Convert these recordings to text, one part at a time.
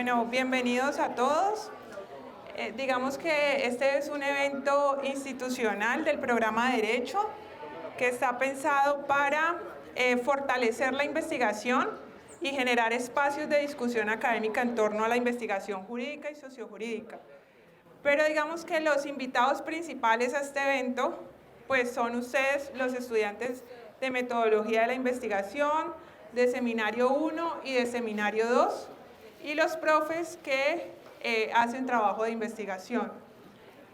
Bueno, bienvenidos a todos. Digamos que este es un evento institucional del programa Derecho que está pensado para fortalecer la investigación y generar espacios de discusión académica en torno a la investigación jurídica y sociojurídica. Pero digamos que los invitados principales a este evento pues son ustedes, los estudiantes de Metodología de la Investigación, de Seminario 1 y de Seminario 2, y los profes que hacen trabajo de investigación.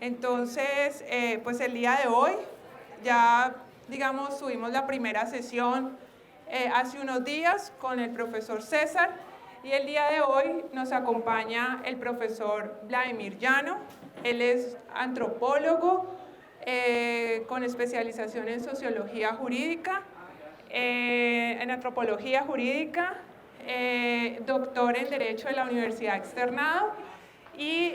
Entonces, pues el día de hoy ya, digamos, tuvimos la primera sesión hace unos días con el profesor César, y el día de hoy nos acompaña el profesor Vladimir Llano. Él es antropólogo con especialización en sociología jurídica, en antropología jurídica, doctor en Derecho de la Universidad Externado, y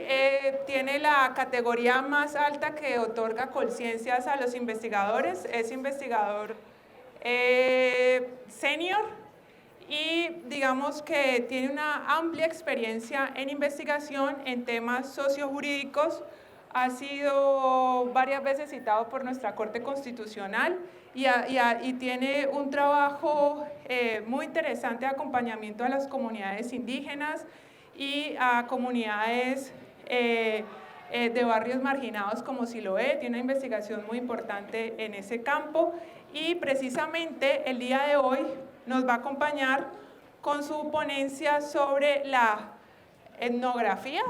tiene la categoría más alta que otorga Colciencias a los investigadores. Es investigador senior y digamos que tiene una amplia experiencia en investigación en temas sociojurídicos. Ha sido varias veces citado por nuestra Corte Constitucional y tiene un trabajo muy interesante de acompañamiento a las comunidades indígenas y a comunidades de barrios marginados como Siloé. Tiene una investigación muy importante en ese campo, y precisamente el día de hoy nos va a acompañar con su ponencia sobre la etnografía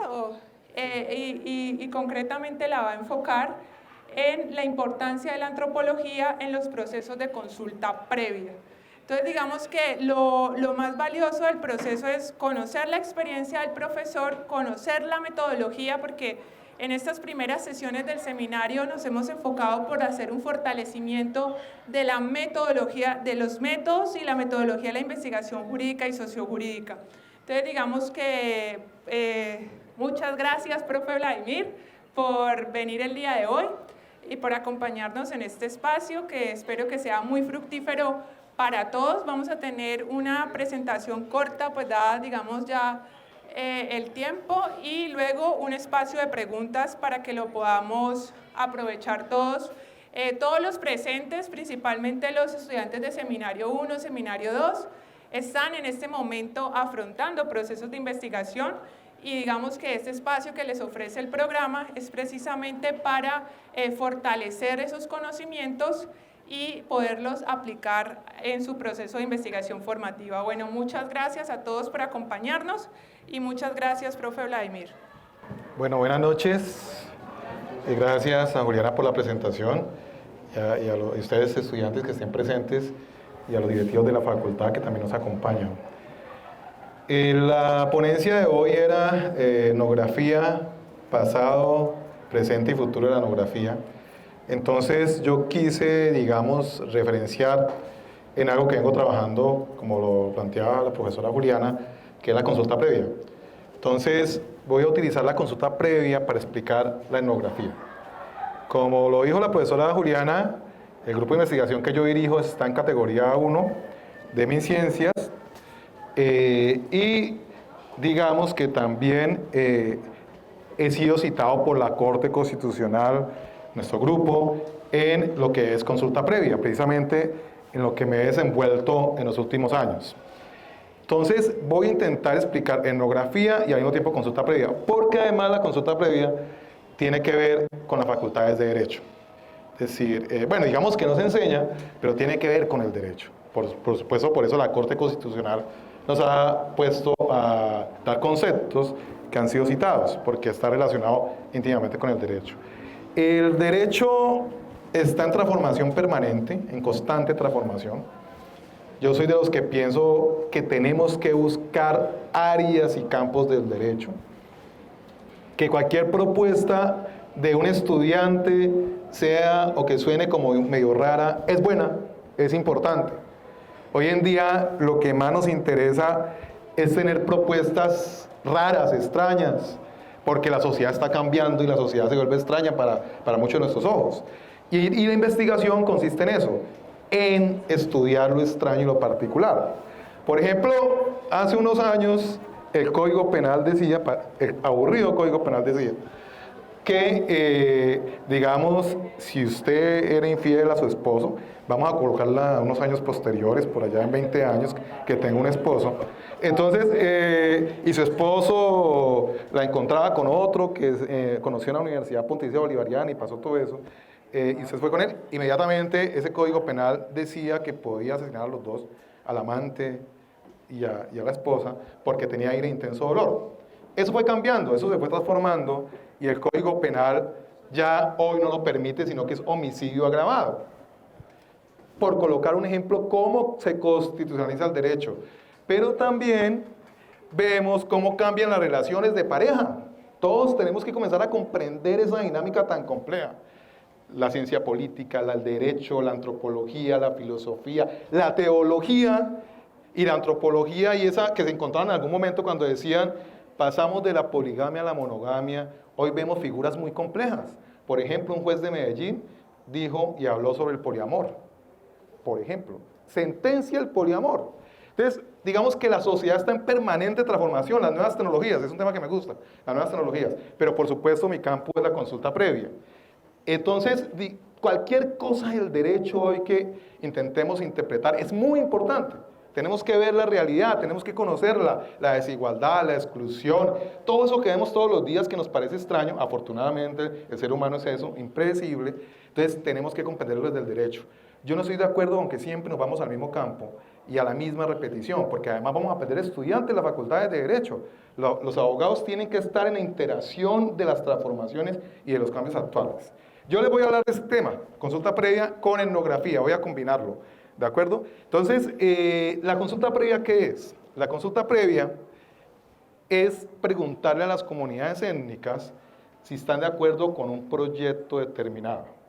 y concretamente la va a enfocar en la importancia de la antropología en los procesos de consulta previa. Entonces, digamos que lo más valioso del proceso es conocer la experiencia del profesor, conocer la metodología, porque en estas primeras sesiones del seminario nos hemos enfocado por hacer un fortalecimiento de la metodología, de los métodos y la metodología de la investigación jurídica y sociojurídica. Entonces, digamos que muchas gracias, profe Vladimir, por venir el día de hoy y por acompañarnos en este espacio que espero que sea muy fructífero para todos. Vamos a tener una presentación corta, pues dada, digamos, ya el tiempo, y luego un espacio de preguntas para que lo podamos aprovechar todos. Todos los presentes, principalmente los estudiantes de Seminario 1, Seminario 2, están en este momento afrontando procesos de investigación, y digamos que este espacio que les ofrece el programa es precisamente para fortalecer esos conocimientos y poderlos aplicar en su proceso de investigación formativa. Bueno, muchas gracias a todos por acompañarnos y muchas gracias, profe Vladimir. Bueno, buenas noches. Gracias a Juliana por la presentación y a ustedes estudiantes que estén presentes y a los directivos de la facultad que también nos acompañan. La ponencia de hoy era etnografía, pasado, presente y futuro de la etnografía. Entonces yo quise, digamos, referenciar en algo que vengo trabajando, como lo planteaba la profesora Juliana, que es la consulta previa. Entonces voy a utilizar la consulta previa para explicar la etnografía. Como lo dijo la profesora Juliana, el grupo de investigación que yo dirijo está en categoría 1 de MinCiencias, y digamos que también he sido citado por la Corte Constitucional, nuestro grupo, en lo que es consulta previa, precisamente en lo que me he desenvuelto en los últimos años. Entonces voy a intentar explicar etnografía y al mismo tiempo consulta previa, porque además la consulta previa tiene que ver con las facultades de Derecho. Es decir, bueno, digamos que no se enseña, pero tiene que ver con el derecho. Por supuesto, por eso la Corte Constitucional nos ha puesto a dar conceptos que han sido citados, porque está relacionado íntimamente con el derecho. El derecho está en transformación permanente, en constante transformación. Yo soy de los que pienso que tenemos que buscar áreas y campos del derecho, que cualquier propuesta de un estudiante, sea o que suene como medio rara, es buena, es importante. Hoy en día lo que más nos interesa es tener propuestas raras, extrañas, porque la sociedad está cambiando y la sociedad se vuelve extraña para muchos de nuestros ojos. Y la investigación consiste en eso, en estudiar lo extraño y lo particular. Por ejemplo, hace unos años el Código Penal decía, el aburrido Código Penal decía, que, digamos, si usted era infiel a su esposo, vamos a colocarla unos años posteriores, por allá en 20 años, que tenga un esposo. Entonces, y su esposo la encontraba con otro que conoció en la Universidad Pontificia Bolivariana y pasó todo eso, y usted fue con él, inmediatamente ese Código Penal decía que podía asesinar a los dos, al amante y a la esposa, porque tenía ira e intenso dolor. Eso fue cambiando, eso se fue transformando, y el Código Penal ya hoy no lo permite, sino que es homicidio agravado. Por colocar un ejemplo, cómo se constitucionaliza el derecho. Pero también vemos cómo cambian las relaciones de pareja. Todos tenemos que comenzar a comprender esa dinámica tan compleja. La ciencia política, el derecho, la antropología, la filosofía, la teología y la antropología, y esa que se encontraban en algún momento cuando decían, pasamos de la poligamia a la monogamia. Hoy vemos figuras muy complejas. Por ejemplo, un juez de Medellín dijo y habló sobre el poliamor. Por ejemplo, sentencia el poliamor. Entonces, digamos que la sociedad está en permanente transformación, las nuevas tecnologías, es un tema que me gusta, las nuevas tecnologías, pero por supuesto mi campo es la consulta previa. Entonces, cualquier cosa del derecho hoy que intentemos interpretar es muy importante. Tenemos que ver la realidad, tenemos que conocerla, la desigualdad, la exclusión, todo eso que vemos todos los días que nos parece extraño. Afortunadamente, el ser humano es eso, impredecible. Entonces, tenemos que comprenderlo desde el derecho. Yo no estoy de acuerdo con que siempre nos vamos al mismo campo y a la misma repetición, porque además vamos a perder estudiantes en las facultades de Derecho. Los abogados tienen que estar en la interacción de las transformaciones y de los cambios actuales. Yo les voy a hablar de este tema, consulta previa con etnografía, voy a combinarlo, ¿de acuerdo? Entonces, ¿la consulta previa qué es? La consulta previa es preguntarle a las comunidades étnicas si están de acuerdo con un proyecto determinado.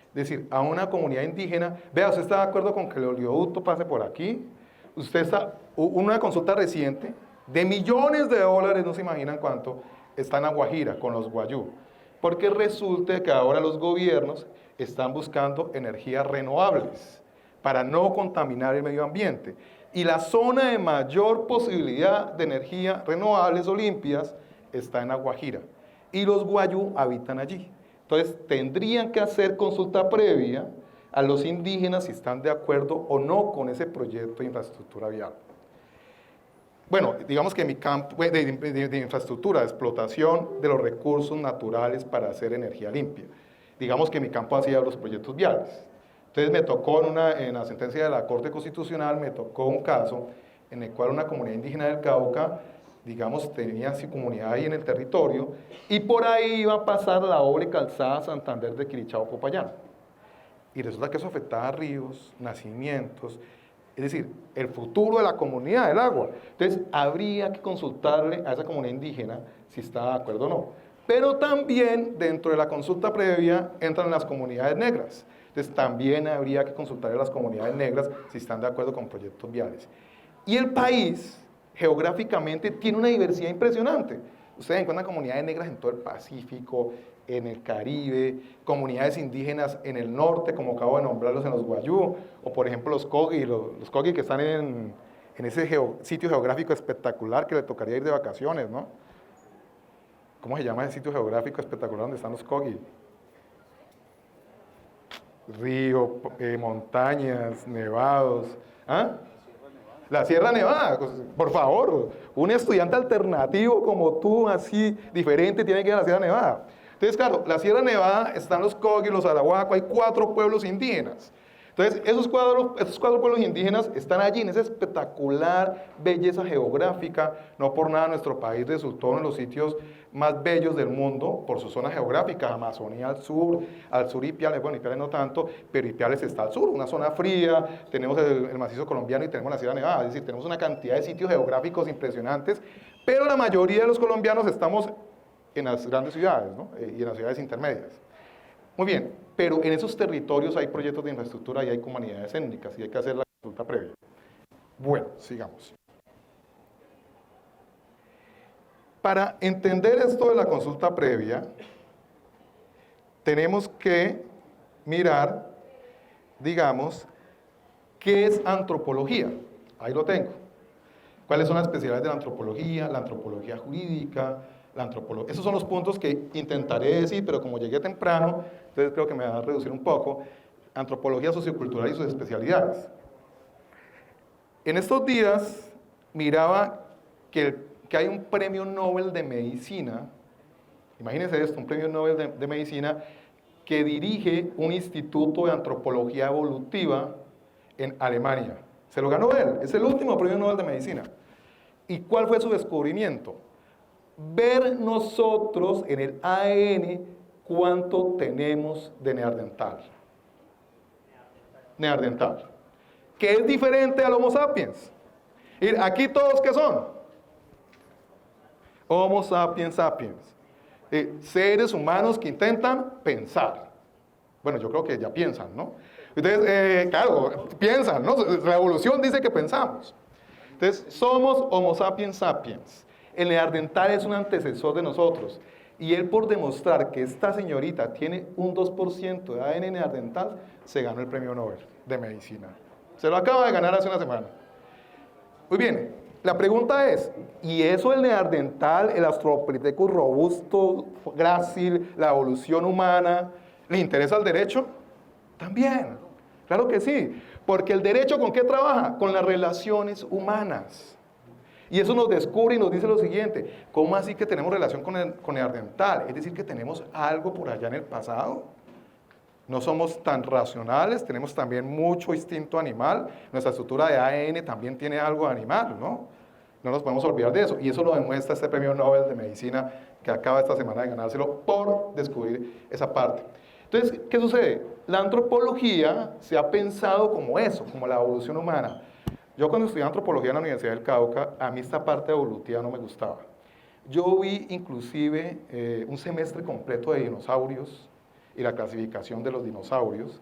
Es decir, a una comunidad indígena, vea, ¿usted está de acuerdo con que el oleoducto pase por aquí? Usted está, una consulta reciente de millones de dólares, no se imaginan cuánto, está en La Guajira con los guayú. Porque resulta que ahora los gobiernos están buscando energías renovables para no contaminar el medio ambiente. Y la zona de mayor posibilidad de energía renovables o limpias está en La Guajira. Y los guayú habitan allí. Entonces, tendrían que hacer consulta previa a los indígenas si están de acuerdo o no con ese proyecto de infraestructura vial. Bueno, digamos que mi campo de infraestructura, de explotación de los recursos naturales para hacer energía limpia. Digamos que mi campo hacía los proyectos viales. Entonces me tocó en la sentencia de la Corte Constitucional, me tocó un caso en el cual una comunidad indígena del Cauca, digamos, tenía su comunidad ahí en el territorio, y por ahí iba a pasar la doble calzada Santander de Quilichao-Popayán. Y resulta que eso afectaba a ríos, nacimientos, es decir, el futuro de la comunidad del agua. Entonces, habría que consultarle a esa comunidad indígena si está de acuerdo o no. Pero también, dentro de la consulta previa, entran las comunidades negras. Entonces, también habría que consultarle a las comunidades negras si están de acuerdo con proyectos viales. Y el país, geográficamente, tiene una diversidad impresionante. Ustedes encuentran comunidades negras en todo el Pacífico, en el Caribe, comunidades indígenas en el norte, como acabo de nombrarlos en los guayú, o por ejemplo los Kogi que están en ese sitio geográfico espectacular que le tocaría ir de vacaciones, ¿no? ¿Cómo se llama ese sitio geográfico espectacular donde están los Kogi? Río, montañas, nevados. ¿Ah? La Sierra Nevada, por favor, un estudiante alternativo como tú, así, diferente, tiene que ir a la Sierra Nevada. Entonces, claro, la Sierra Nevada están los Kogi, los Arahuaco, hay 4 pueblos indígenas. Entonces, esos 4 pueblos indígenas están allí en esa espectacular belleza geográfica. No por nada nuestro país resultó uno de los sitios más bellos del mundo por su zona geográfica. Amazonía al sur Ipiales, bueno, Ipiales no tanto, pero Ipiales está al sur, una zona fría, tenemos el macizo colombiano y tenemos la Sierra Nevada, es decir, tenemos una cantidad de sitios geográficos impresionantes, pero la mayoría de los colombianos estamos en las grandes ciudades, ¿no? Y en las ciudades intermedias. Muy bien, pero en esos territorios hay proyectos de infraestructura y hay comunidades étnicas y hay que hacer la consulta previa. Bueno, sigamos. Para entender esto de la consulta previa, tenemos que mirar, digamos, qué es antropología. Ahí lo tengo. ¿Cuáles son las especialidades de la antropología jurídica, la antropología? Esos son los puntos que intentaré decir, pero como llegué temprano, entonces creo que me va a reducir un poco. Antropología sociocultural y sus especialidades. En estos días miraba que hay un premio Nobel de Medicina, imagínense esto, un premio Nobel de Medicina que dirige un instituto de antropología evolutiva en Alemania. Se lo ganó él, es el último premio Nobel de Medicina. ¿Y cuál fue su descubrimiento? Ver nosotros en el ADN cuánto tenemos de neandertal. Neandertal. Que es diferente al Homo sapiens. Y aquí todos, ¿qué son? Homo sapiens sapiens. Seres humanos que intentan pensar. Bueno, yo creo que ya piensan, ¿no? Entonces, claro, piensan, ¿no? La evolución dice que pensamos. Entonces, somos Homo sapiens sapiens. El neandertal es un antecesor de nosotros. Y él, por demostrar que esta señorita tiene un 2% de ADN neandertal, se ganó el premio Nobel de Medicina. Se lo acaba de ganar hace una semana. Muy bien, la pregunta es, ¿y eso el neandertal, el Australopithecus robusto, grácil, la evolución humana, le interesa el derecho? También, claro que sí, porque el derecho ¿con qué trabaja? Con las relaciones humanas. Y eso nos descubre y nos dice lo siguiente, ¿cómo así que tenemos relación con el neandertal? Es decir, que tenemos algo por allá en el pasado. No somos tan racionales, tenemos también mucho instinto animal, nuestra estructura de ADN también tiene algo animal, ¿no? No nos podemos olvidar de eso, y eso lo demuestra este premio Nobel de Medicina que acaba esta semana de ganárselo por descubrir esa parte. Entonces, ¿qué sucede? La antropología se ha pensado como eso, como la evolución humana. Yo cuando estudié antropología en la Universidad del Cauca, a mí esta parte evolutiva no me gustaba. Yo vi inclusive un semestre completo de dinosaurios, y la clasificación de los dinosaurios,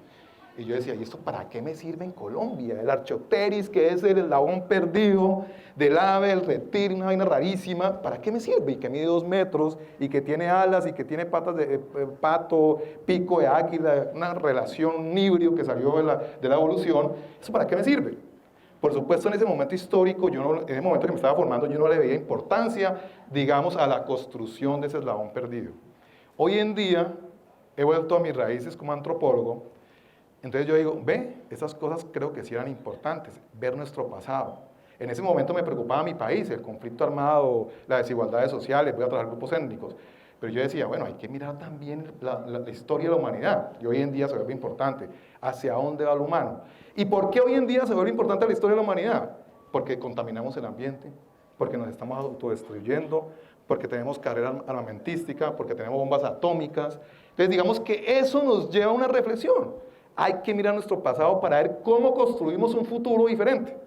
y yo decía, ¿y esto para qué me sirve en Colombia? El Archaeopteryx, que es el eslabón perdido del ave, el reptil, una vaina rarísima, ¿para qué me sirve? Y que mide 2 metros, y que tiene alas, y que tiene patas de pato, pico de águila, una relación, un híbrido que salió de la evolución, ¿eso para qué me sirve? Por supuesto, en ese momento histórico, en ese momento que me estaba formando, yo no le veía importancia, digamos, a la construcción de ese eslabón perdido. Hoy en día, he vuelto a mis raíces como antropólogo, entonces yo digo, esas cosas creo que sí eran importantes, ver nuestro pasado. En ese momento me preocupaba mi país, el conflicto armado, las desigualdades sociales, voy a trabajar grupos étnicos, pero yo decía, bueno, hay que mirar también la historia de la humanidad, y hoy en día se vuelve importante, hacia dónde va el humano. ¿Y por qué hoy en día se vuelve importante la historia de la humanidad? Porque contaminamos el ambiente, porque nos estamos autodestruyendo, porque tenemos carrera armamentística, porque tenemos bombas atómicas. Entonces digamos que eso nos lleva a una reflexión. Hay que mirar nuestro pasado para ver cómo construimos un futuro diferente.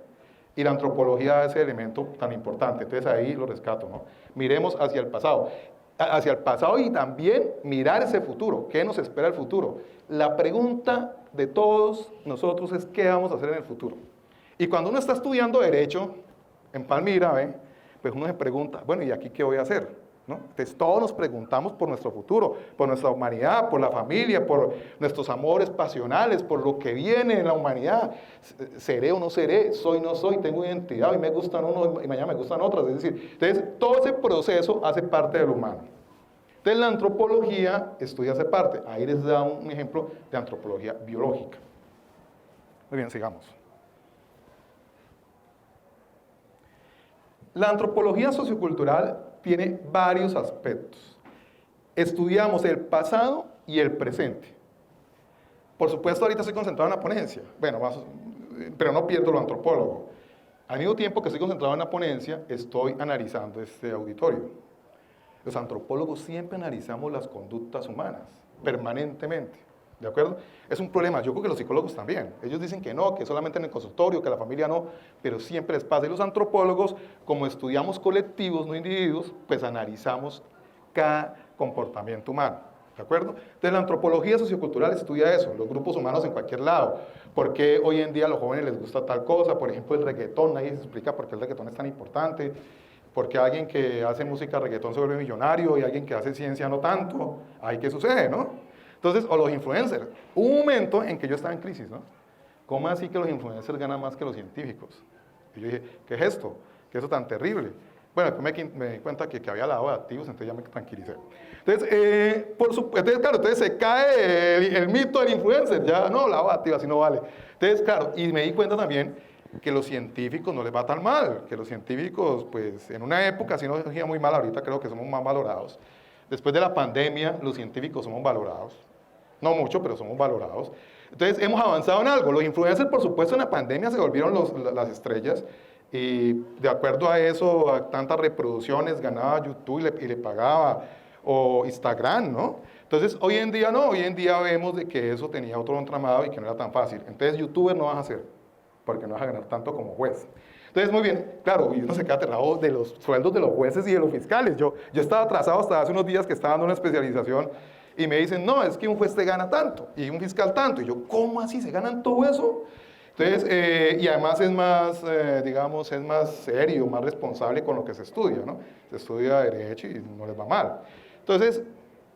Y la antropología es ese elemento tan importante. Entonces ahí lo rescato, ¿no? Miremos hacia el pasado y también mirar ese futuro. ¿Qué nos espera el futuro? La pregunta de todos nosotros es ¿qué vamos a hacer en el futuro? Y cuando uno está estudiando Derecho en Palmira, pues uno se pregunta, bueno, ¿y aquí qué voy a hacer? ¿No? Entonces todos nos preguntamos por nuestro futuro, por nuestra humanidad, por la familia, por nuestros amores pasionales, por lo que viene en la humanidad. ¿Seré o no seré? ¿Soy o no soy? ¿Tengo identidad? Hoy me gustan unos y mañana me gustan otras. Es decir, entonces todo ese proceso hace parte del humano. Entonces la antropología estudia esa parte. Ahí les da un ejemplo de antropología biológica. Muy bien, sigamos. La antropología sociocultural tiene varios aspectos. Estudiamos el pasado y el presente. Por supuesto, ahorita estoy concentrado en la ponencia, pero no pierdo lo antropólogo. Al mismo tiempo que estoy concentrado en la ponencia, estoy analizando este auditorio. Los antropólogos siempre analizamos las conductas humanas, permanentemente. ¿De acuerdo? Es un problema, yo creo que los psicólogos también. Ellos dicen que no, que solamente en el consultorio, que la familia no, pero siempre les pasa. Y los antropólogos, como estudiamos colectivos, no individuos, pues analizamos cada comportamiento humano. ¿De acuerdo? Entonces la antropología sociocultural estudia eso, los grupos humanos en cualquier lado. ¿Por qué hoy en día a los jóvenes les gusta tal cosa? Por ejemplo, el reggaetón, nadie se explica por qué el reggaetón es tan importante. ¿Por qué alguien que hace música reggaetón se vuelve millonario y alguien que hace ciencia no tanto? Ahí qué sucede, ¿no? Entonces, o los influencers. Hubo un momento en que yo estaba en crisis, ¿no? ¿Cómo así que los influencers ganan más que los científicos? Y yo dije, ¿qué es esto? que eso tan terrible. Bueno, después me di cuenta que había lavado de activos, entonces ya me tranquilicé. Entonces, entonces se cae el mito del influencer, ya no, lavado de activos, así no vale. Entonces, claro, y me di cuenta también que los científicos no les va tan mal, que los científicos, pues, en una época sí nos iba muy mal, ahorita creo que somos más valorados. Después de la pandemia, los científicos somos valorados. No mucho, pero somos valorados. Entonces, hemos avanzado en algo. Los influencers, por supuesto, en la pandemia se volvieron las estrellas. Y de acuerdo a eso, a tantas reproducciones ganaba YouTube y le pagaba, o Instagram, ¿no? Entonces, hoy en día no, hoy en día vemos de que eso tenía otro entramado y que no era tan fácil. Entonces, youtuber no vas a ser, porque no vas a ganar tanto como juez. Entonces, muy bien, claro, y uno se queda aterrado de los sueldos de los jueces y de los fiscales. Yo estaba atrasado hasta hace unos días que estaba dando una especialización y me dicen, no, es que un juez te gana tanto y un fiscal tanto. Y yo, ¿cómo así? ¿Se ganan todo eso? Entonces, y además es más, digamos, es más serio, más responsable con lo que se estudia, ¿no? Se estudia Derecho y no les va mal. Entonces,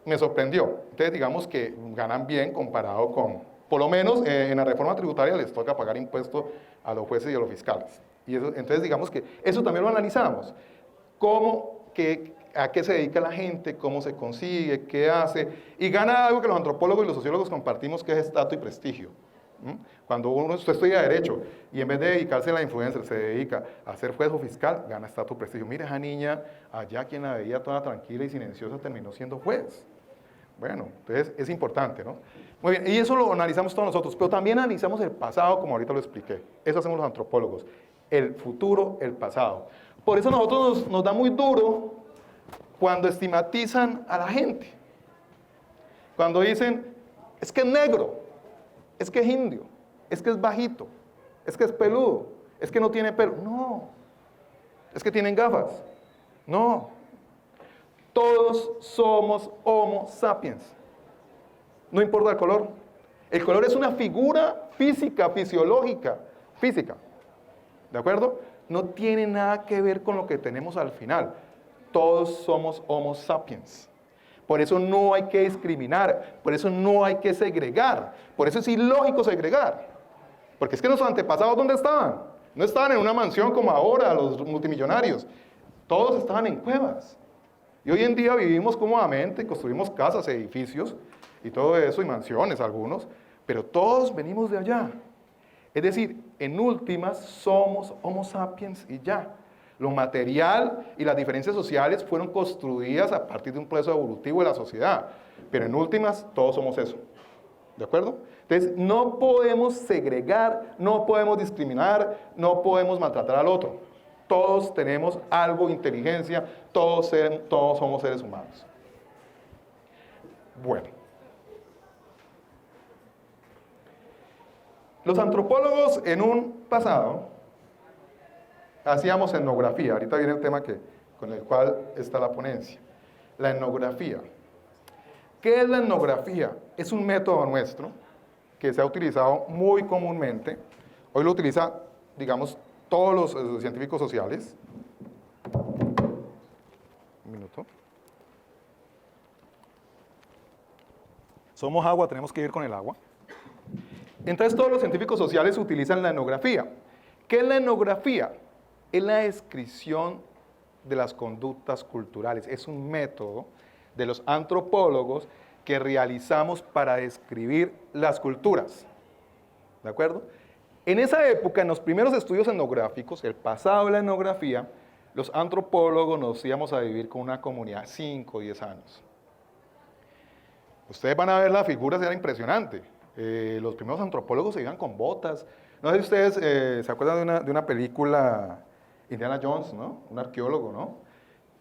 me sorprendió. Entonces, digamos que ganan bien comparado con, por lo menos en la reforma tributaria les toca pagar impuestos a los jueces y a los fiscales. Y eso, entonces, digamos que eso también lo analizamos. ¿A qué se dedica la gente? ¿Cómo se consigue? ¿Qué hace? Y gana algo que los antropólogos y los sociólogos compartimos, que es estatus y prestigio. Cuando usted estudia Derecho y en vez de dedicarse a la influencer se dedica a ser juez o fiscal, gana estatus y prestigio. Mire, esa niña allá, quien la veía toda tranquila y silenciosa, terminó siendo juez. Bueno, entonces es importante, ¿no? Muy bien, y eso lo analizamos todos nosotros, pero también analizamos el pasado, como ahorita lo expliqué. Eso hacemos los antropólogos. El futuro, el pasado. Por eso a nosotros nos da muy duro cuando estigmatizan a la gente. Cuando dicen, es que es negro, es que es indio, es que es bajito, es que es peludo, es que no tiene pelo. No, es que tienen gafas. No. Todos somos Homo sapiens. No importa el color. El color es una figura física, fisiológica, física. ¿De acuerdo? No tiene nada que ver con lo que tenemos al final. Todos somos Homo sapiens. Por eso no hay que discriminar, por eso no hay que segregar, por eso es ilógico segregar. Porque es que nuestros antepasados, ¿dónde estaban? No estaban en una mansión como ahora los multimillonarios. Todos estaban en cuevas. Y hoy en día vivimos cómodamente, construimos casas, edificios y todo eso, y mansiones algunos, pero todos venimos de allá. Es decir, en últimas somos Homo sapiens y ya. Lo material y las diferencias sociales fueron construidas a partir de un proceso evolutivo de la sociedad, pero en últimas todos somos eso. ¿De acuerdo? Entonces, no podemos segregar, no podemos discriminar, no podemos maltratar al otro. Todos tenemos algo de inteligencia, todos somos seres humanos. Bueno. Los antropólogos en un pasado hacíamos etnografía. Ahorita viene el tema con el cual está la ponencia. La etnografía. ¿Qué es la etnografía? Es un método nuestro que se ha utilizado muy comúnmente. Hoy lo utiliza, digamos, todos los científicos sociales. Un minuto. Somos agua, tenemos que ir con el agua. Entonces todos los científicos sociales utilizan la etnografía. ¿Qué es la etnografía? Es la descripción de las conductas culturales. Es un método de los antropólogos que realizamos para describir las culturas. ¿De acuerdo? En esa época, en los primeros estudios etnográficos, el pasado de la etnografía, los antropólogos nos íbamos a vivir con una comunidad 5 o 10 años. Ustedes van a ver las figuras, era impresionante. Los primeros antropólogos se iban con botas. No sé si ustedes se acuerdan de una película, Indiana Jones, ¿no? Un arqueólogo, ¿no?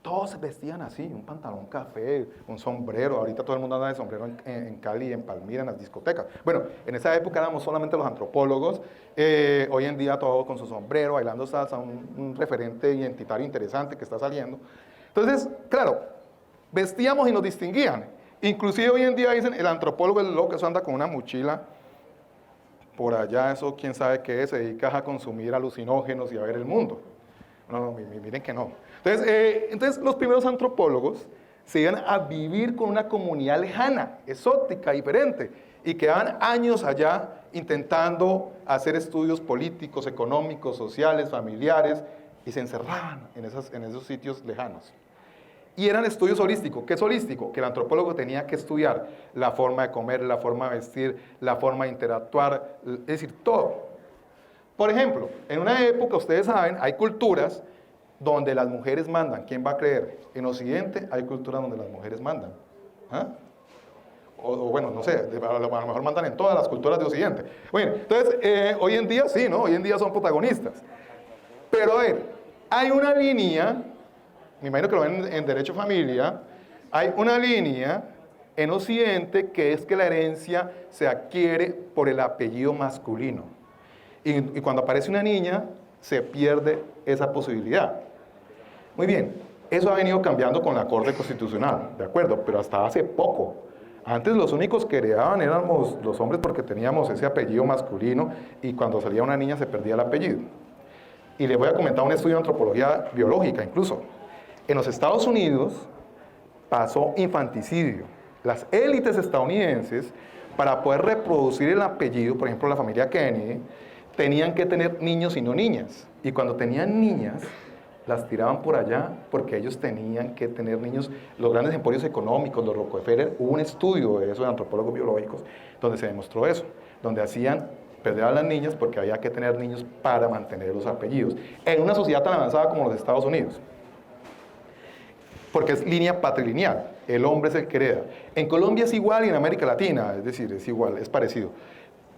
Todos se vestían así, un pantalón café, un sombrero. Ahorita todo el mundo anda de sombrero en Cali, en Palmira, en las discotecas. Bueno, en esa época éramos solamente los antropólogos. Hoy en día todos con su sombrero, bailando salsa, un referente identitario interesante que está saliendo. Entonces, claro, vestíamos y nos distinguían. Inclusive hoy en día dicen, el antropólogo es loco, eso anda con una mochila por allá, eso quién sabe qué es, se dedica a consumir alucinógenos y a ver el mundo. No, miren que no. Entonces los primeros antropólogos se iban a vivir con una comunidad lejana, exótica, diferente, y quedaban años allá intentando hacer estudios políticos, económicos, sociales, familiares, y se encerraban en esos sitios lejanos. Y eran estudios holísticos. ¿Qué es holístico? Que el antropólogo tenía que estudiar la forma de comer, la forma de vestir, la forma de interactuar, es decir, todo. Por ejemplo, en una época, ustedes saben, hay culturas donde las mujeres mandan. ¿Quién va a creer? En Occidente hay culturas donde las mujeres mandan. ¿Ah? O bueno, no sé, a lo mejor mandan en todas las culturas de Occidente. Bueno, entonces, hoy en día sí, ¿no? Hoy en día son protagonistas. Pero a ver, hay una línea, me imagino que lo ven en Derecho Familia, hay una línea en Occidente que es que la herencia se adquiere por el apellido masculino. Y cuando aparece una niña, se pierde esa posibilidad. Muy bien, eso ha venido cambiando con la Corte Constitucional, ¿de acuerdo? Pero hasta hace poco. Antes los únicos que heredaban éramos los hombres porque teníamos ese apellido masculino y cuando salía una niña se perdía el apellido. Y les voy a comentar un estudio de antropología biológica incluso. En los Estados Unidos pasó infanticidio. Las élites estadounidenses, para poder reproducir el apellido, por ejemplo la familia Kennedy, tenían que tener niños y no niñas. Y cuando tenían niñas, las tiraban por allá porque ellos tenían que tener niños. Los grandes emporios económicos, los Rockefeller, hubo un estudio de eso de antropólogos biológicos donde se demostró eso, donde perder a las niñas porque había que tener niños para mantener los apellidos. En una sociedad tan avanzada como los Estados Unidos. Porque es línea patrilineal, el hombre es el que hereda. En Colombia es igual y en América Latina, es decir, es igual, es parecido.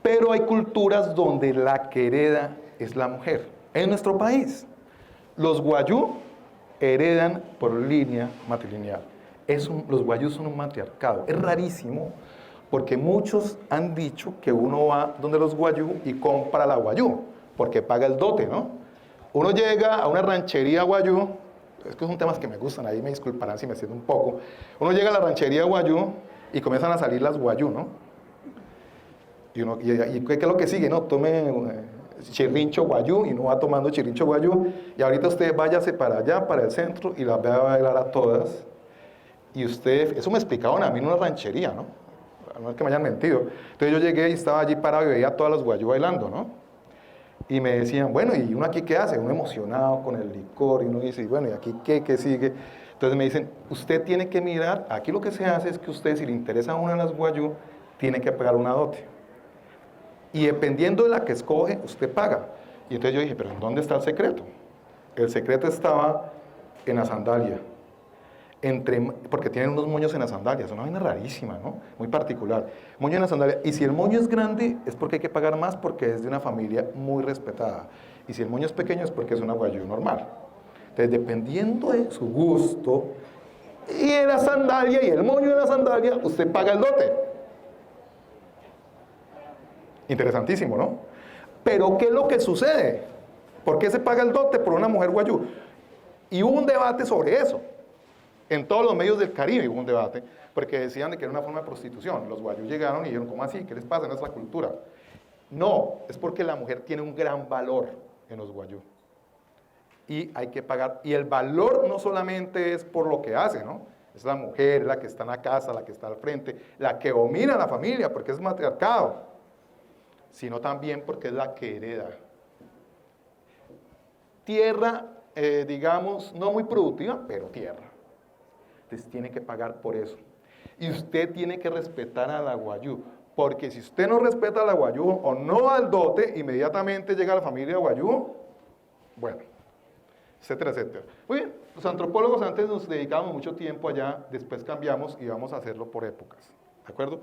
Pero hay culturas donde la que hereda es la mujer. En nuestro país, los guayú heredan por línea matrilineal. Los guayú son un matriarcado. Es rarísimo porque muchos han dicho que uno va donde los guayú y compra la guayú, porque paga el dote, ¿no? Uno llega a una ranchería guayú, es que son temas que me gustan, ahí me disculparán si me siento un poco. Uno llega a la ranchería guayú y comienzan a salir las guayú, ¿no? ¿Y qué es lo que sigue? No, tome chirrincho guayú, y uno va tomando chirrincho guayú, y ahorita usted váyase para allá, para el centro, y las ve a bailar a todas. Y eso me explicaban a mí en una ranchería, ¿no? No es que me hayan mentido. Entonces yo llegué y estaba allí parado y veía a todas las guayú bailando, ¿no? Y me decían, bueno, ¿y uno aquí qué hace? Uno emocionado con el licor, y uno dice, bueno, ¿y aquí qué sigue? Entonces me dicen, usted tiene que mirar, aquí lo que se hace es que usted, si le interesa una de las guayú, tiene que pagar una dote. Y dependiendo de la que escoge, usted paga. Y entonces yo dije, pero ¿en dónde está el secreto? El secreto estaba en la sandalia. Porque tienen unos moños en la sandalia, es una vaina rarísima, ¿no? Muy particular. Moño en la sandalia. Y si el moño es grande, es porque hay que pagar más porque es de una familia muy respetada. Y si el moño es pequeño, es porque es una guayú normal. Entonces, dependiendo de su gusto, y en la sandalia, y el moño de la sandalia, usted paga el dote. Interesantísimo, ¿no? Pero, ¿qué es lo que sucede? ¿Por qué se paga el dote por una mujer guayú? Y hubo un debate sobre eso. En todos los medios del Caribe hubo un debate, porque decían de que era una forma de prostitución. Los guayú llegaron y dijeron, ¿cómo así? ¿Qué les pasa en nuestra cultura? No, es porque la mujer tiene un gran valor en los guayú. Y hay que pagar. Y el valor no solamente es por lo que hace, ¿no? Es la mujer, la que está en la casa, la que está al frente, la que domina la familia, porque es matriarcado, sino también porque es la que hereda. Tierra, digamos, no muy productiva, pero tierra. Entonces tiene que pagar por eso. Y usted tiene que respetar a la guayú, porque si usted no respeta a la guayú o no al dote, inmediatamente llega la familia guayú, bueno, etcétera, etcétera. Muy bien, los antropólogos antes nos dedicábamos mucho tiempo allá, después cambiamos y vamos a hacerlo por épocas, ¿de acuerdo?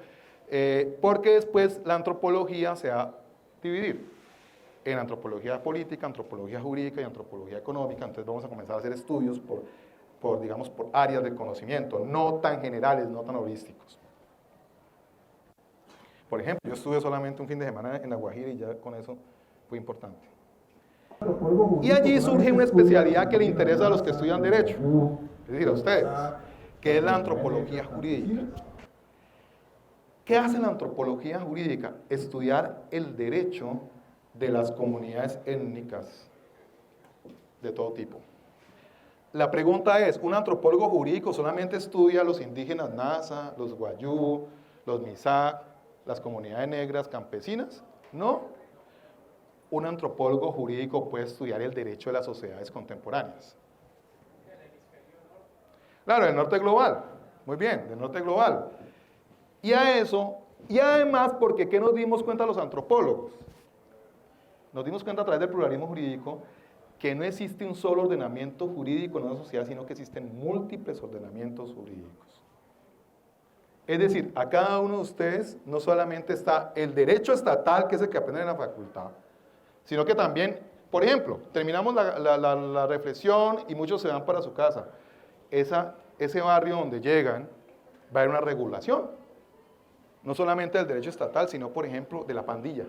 Porque después la antropología se va a dividir en antropología política, antropología jurídica y antropología económica. Entonces vamos a comenzar a hacer estudios digamos, por áreas de conocimiento, no tan generales, no tan holísticos. Por ejemplo, yo estuve solamente un fin de semana en La Guajira y ya con eso fue importante. Y allí surge una especialidad que le interesa a los que estudian Derecho, es decir, a ustedes, que es la antropología jurídica. ¿Qué hace la antropología jurídica? Estudiar el derecho de las comunidades étnicas de todo tipo. La pregunta es, ¿un antropólogo jurídico solamente estudia a los indígenas Nasa, los Guayú, los Misak, las comunidades negras campesinas? No. un antropólogo jurídico puede estudiar el derecho de las sociedades contemporáneas? Claro, del norte global. Muy bien, del norte global. Y a eso, y además, porque ¿qué nos dimos cuenta los antropólogos? Nos dimos cuenta a través del pluralismo jurídico que no existe un solo ordenamiento jurídico en una sociedad, sino que existen múltiples ordenamientos jurídicos. Es decir, a cada uno de ustedes no solamente está el derecho estatal, que es el que aprenden en la facultad, sino que también, por ejemplo, terminamos la reflexión y muchos se van para su casa. Ese barrio donde llegan va a haber una regulación, no solamente del derecho estatal, sino, por ejemplo, de la pandilla.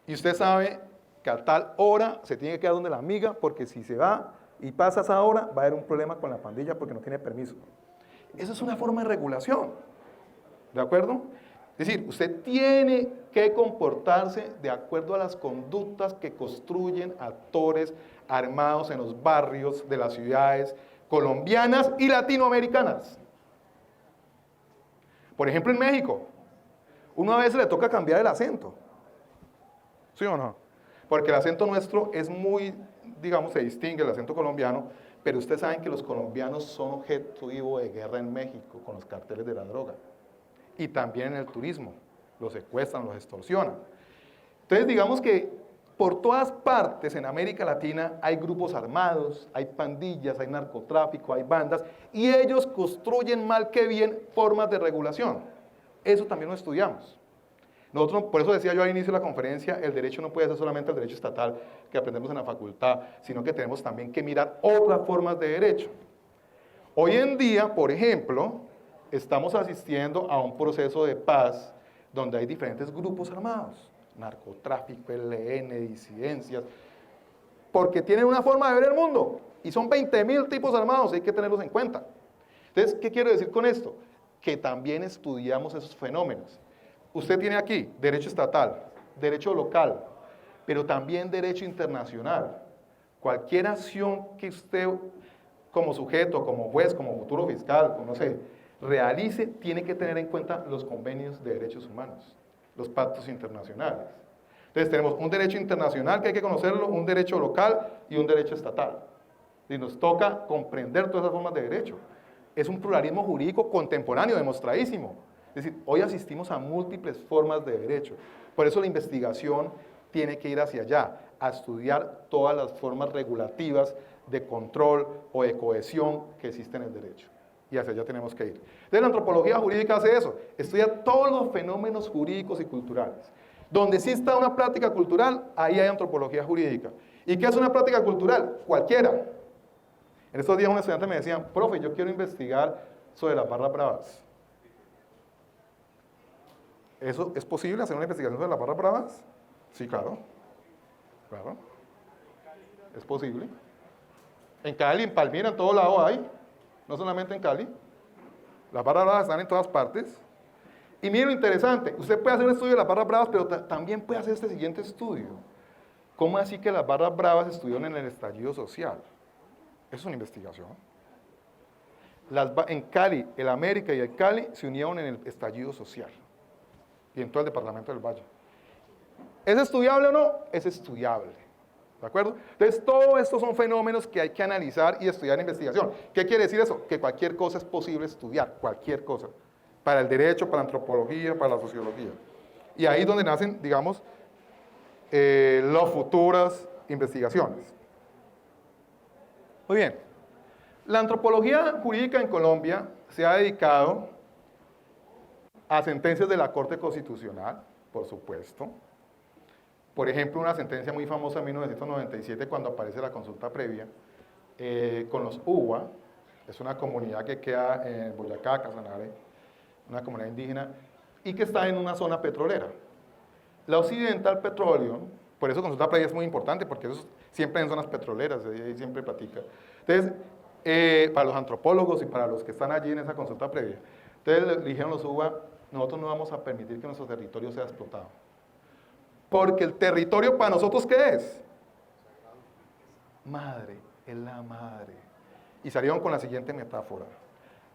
Y usted sabe que a tal hora se tiene que quedar donde la amiga, porque si se va y pasa esa hora, va a haber un problema con la pandilla porque no tiene permiso. Eso es una forma de regulación, ¿de acuerdo? Es decir, usted tiene que comportarse de acuerdo a las conductas que construyen actores armados en los barrios de las ciudades colombianas y latinoamericanas. Por ejemplo, en México, uno a veces le toca cambiar el acento. ¿Sí o no? Porque el acento nuestro es muy, digamos, se distingue el acento colombiano, pero ustedes saben que los colombianos son objetivo de guerra en México con los carteles de la droga. Y también en el turismo. Los secuestran, los extorsionan. Entonces, digamos que por todas partes en América Latina hay grupos armados, hay pandillas, hay narcotráfico, hay bandas, y ellos construyen mal que bien formas de regulación. Eso también lo estudiamos. Nosotros, por eso decía yo al inicio de la conferencia, el derecho no puede ser solamente el derecho estatal que aprendemos en la facultad, sino que tenemos también que mirar otras formas de derecho. Hoy en día, por ejemplo, estamos asistiendo a un proceso de paz donde hay diferentes grupos armados, narcotráfico, ELN, disidencias, porque tienen una forma de ver el mundo, y son 20.000 tipos armados, hay que tenerlos en cuenta. Entonces, ¿qué quiero decir con esto? Que también estudiamos esos fenómenos. Usted tiene aquí derecho estatal, derecho local, pero también derecho internacional. Cualquier acción que usted, como sujeto, como juez, como futuro fiscal, como no sé, realice, tiene que tener en cuenta los convenios de derechos humanos, los pactos internacionales. Entonces tenemos un derecho internacional que hay que conocerlo, un derecho local y un derecho estatal. Y nos toca comprender todas esas formas de derecho. Es un pluralismo jurídico contemporáneo, demostradísimo. Es decir, hoy asistimos a múltiples formas de derecho. Por eso la investigación tiene que ir hacia allá, a estudiar todas las formas regulativas de control o de cohesión que existen en el derecho. Y hacia allá tenemos que ir. Entonces la antropología jurídica hace eso, estudia todos los fenómenos jurídicos y culturales. Donde exista una práctica cultural, ahí hay antropología jurídica. ¿Y qué es una práctica cultural? Cualquiera. En estos días un estudiante me decía, profe, yo quiero investigar sobre las barras bravas. ¿Eso es posible, hacer una investigación sobre las barras bravas? Sí, claro. Claro. Es posible. En Cali, en Palmira, en todo lado hay. No solamente en Cali. Las barras bravas están en todas partes. Y miren lo interesante, usted puede hacer un estudio de las barras bravas, pero también puede hacer este siguiente estudio. ¿Cómo así que las barras bravas estuvieron en el estallido social? Eso es una investigación. En Cali, el América y el Cali se unieron en el estallido social. Y en todo el departamento del Valle. ¿Es estudiable o no? Es estudiable. ¿De acuerdo? Entonces, todos estos son fenómenos que hay que analizar y estudiar en investigación. ¿Qué quiere decir eso? Que cualquier cosa es posible estudiar, cualquier cosa. Para el derecho, para la antropología, para la sociología. Y ahí es donde nacen, digamos, las futuras investigaciones. Muy bien. La antropología jurídica en Colombia se ha dedicado a sentencias de la Corte Constitucional, por supuesto. Por ejemplo, una sentencia muy famosa en 1997, cuando aparece la consulta previa, con los UBA, es una comunidad que queda en Boyacá, Casanare, una comunidad indígena, y que está en una zona petrolera. La Occidental Petroleum, por eso consulta previa es muy importante, porque eso siempre en zonas petroleras, ahí siempre platica. Entonces, para los antropólogos y para los que están allí en esa consulta previa, entonces le dijeron los UBA, nosotros no vamos a permitir que nuestro territorio sea explotado. Porque el territorio para nosotros, ¿qué es? Madre, es la madre. Y salieron con la siguiente metáfora.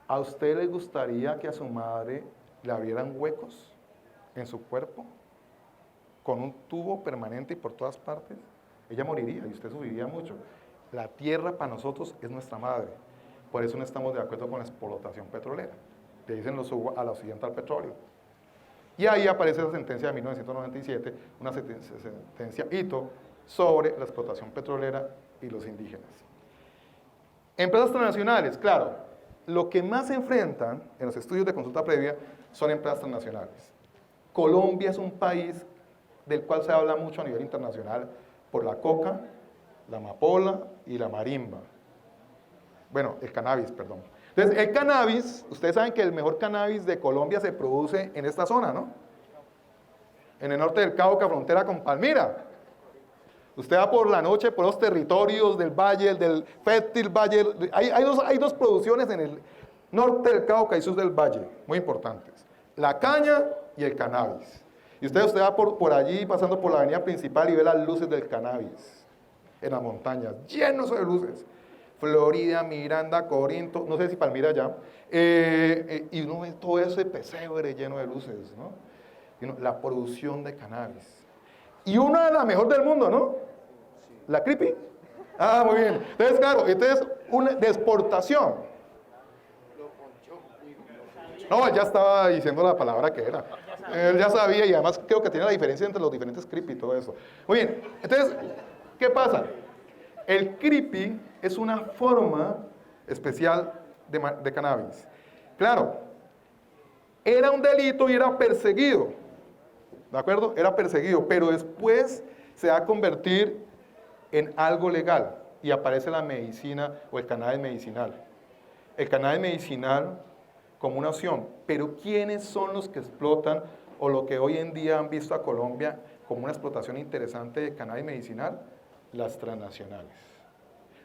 ¿A usted le gustaría que a su madre le abrieran huecos en su cuerpo? con un tubo permanente y por todas partes, ella moriría y usted sufriría mucho. La tierra para nosotros es nuestra madre. Por eso no estamos de acuerdo con la explotación petrolera. Le dicen a la occidental petróleo. Y ahí aparece esa sentencia de 1997, una sentencia Ito, sobre la explotación petrolera y los indígenas. Empresas transnacionales, claro, lo que más se enfrentan en los estudios de consulta previa son empresas transnacionales. Colombia es un país del cual se habla mucho a nivel internacional por la coca, la amapola y la marimba. Bueno, el cannabis, perdón. Entonces, el cannabis, ustedes saben que el mejor cannabis de Colombia se produce en esta zona, ¿no? En el norte del Cauca, frontera con Palmira. Usted va por la noche por los territorios del valle, del fértil valle. Hay dos producciones en el norte del Cauca y sur del valle, muy importantes. La caña y el cannabis. Y usted va por allí, pasando por la avenida principal y ve las luces del cannabis en las montañas, llenos de luces. Florida, Miranda, Corinto, no sé si Palmira ya. Y uno ve todo ese pesebre lleno de luces, ¿no? La producción de cannabis. Y una de las mejores del mundo, ¿no? La creepy. Ah, muy bien. Entonces, claro, entonces una de exportación. No, él ya estaba diciendo la palabra que era. Él ya sabía y además creo que tiene la diferencia entre los diferentes creepy y todo eso. Muy bien, entonces, ¿qué pasa? El creepy es una forma especial de cannabis. Claro, era un delito y era perseguido. ¿De acuerdo? Era perseguido, pero después se va a convertir en algo legal y aparece la medicina o el cannabis medicinal. El cannabis medicinal como una opción, pero ¿quiénes son los que explotan o lo que hoy en día han visto a Colombia como una explotación interesante de cannabis medicinal? Las transnacionales.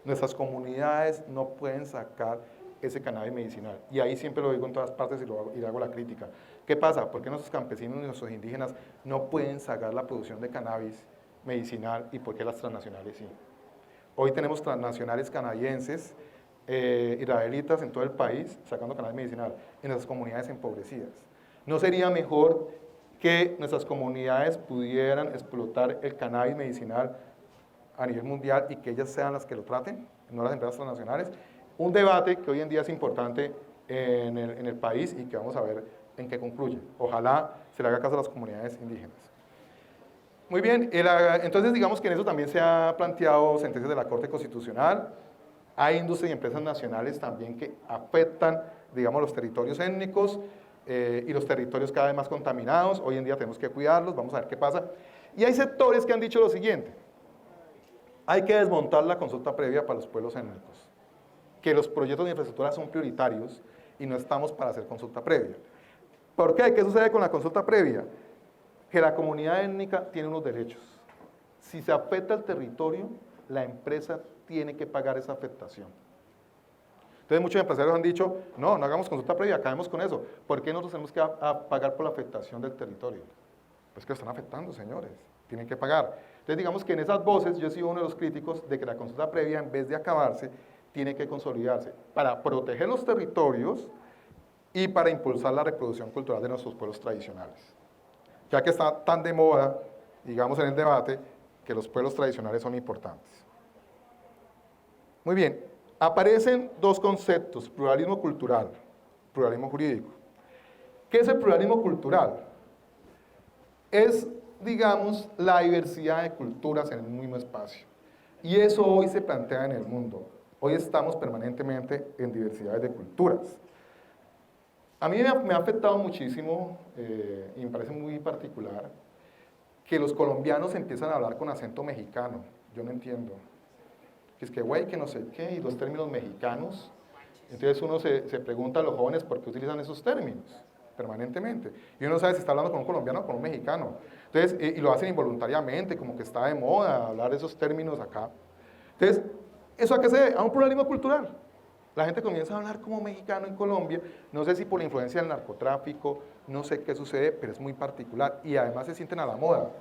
Nuestras comunidades no pueden sacar ese cannabis medicinal. Y ahí siempre lo digo en todas partes y le hago la crítica. ¿Qué pasa? ¿Por qué nuestros campesinos y nuestros indígenas no pueden sacar la producción de cannabis medicinal y por qué las transnacionales sí? Hoy tenemos transnacionales canadienses, israelitas en todo el país sacando cannabis medicinal en nuestras comunidades empobrecidas. ¿No sería mejor que nuestras comunidades pudieran explotar el cannabis medicinal a nivel mundial y que ellas sean las que lo traten, no las empresas transnacionales? Un debate que hoy en día es importante en el país y que vamos a ver en qué concluye. Ojalá se le haga caso a las comunidades indígenas. Muy bien, entonces digamos que en eso también se ha planteado sentencias de la Corte Constitucional. Hay industrias y empresas nacionales también que afectan, digamos, los territorios étnicos y los territorios cada vez más contaminados. Hoy en día tenemos que cuidarlos, vamos a ver qué pasa. Y hay sectores que han dicho lo siguiente: hay que desmontar la consulta previa para los pueblos étnicos, que los proyectos de infraestructura son prioritarios y no estamos para hacer consulta previa. ¿Por qué? ¿Qué sucede con la consulta previa? Que la comunidad étnica tiene unos derechos. Si se afecta el territorio, la empresa tiene que pagar esa afectación. Entonces muchos empresarios han dicho, no hagamos consulta previa, acabemos con eso. ¿Por qué nosotros tenemos que pagar por la afectación del territorio? Pues que lo están afectando, señores, tienen que pagar. Entonces digamos que en esas voces yo he sido uno de los críticos de que la consulta previa, en vez de acabarse, tiene que consolidarse para proteger los territorios y para impulsar la reproducción cultural de nuestros pueblos tradicionales. Ya que está tan de moda, digamos en el debate, que los pueblos tradicionales son importantes. Muy bien, aparecen dos conceptos, pluralismo cultural, pluralismo jurídico. ¿Qué es el pluralismo cultural? Es, digamos, la diversidad de culturas en un mismo espacio. Y eso hoy se plantea en el mundo. Hoy estamos permanentemente en diversidades de culturas. A mí me ha afectado muchísimo, y me parece muy particular, que los colombianos empiezan a hablar con acento mexicano. Yo no entiendo. Que es que güey, que no sé qué, y los términos mexicanos. Entonces uno se pregunta a los jóvenes por qué utilizan esos términos permanentemente. Y uno no sabe si está hablando con un colombiano o con un mexicano. Entonces, y lo hacen involuntariamente, como que está de moda hablar de esos términos acá. Entonces, ¿eso a qué se debe? A un pluralismo cultural. La gente comienza a hablar como mexicano en Colombia, no sé si por la influencia del narcotráfico, no sé qué sucede, pero es muy particular y además se sienten a la moda.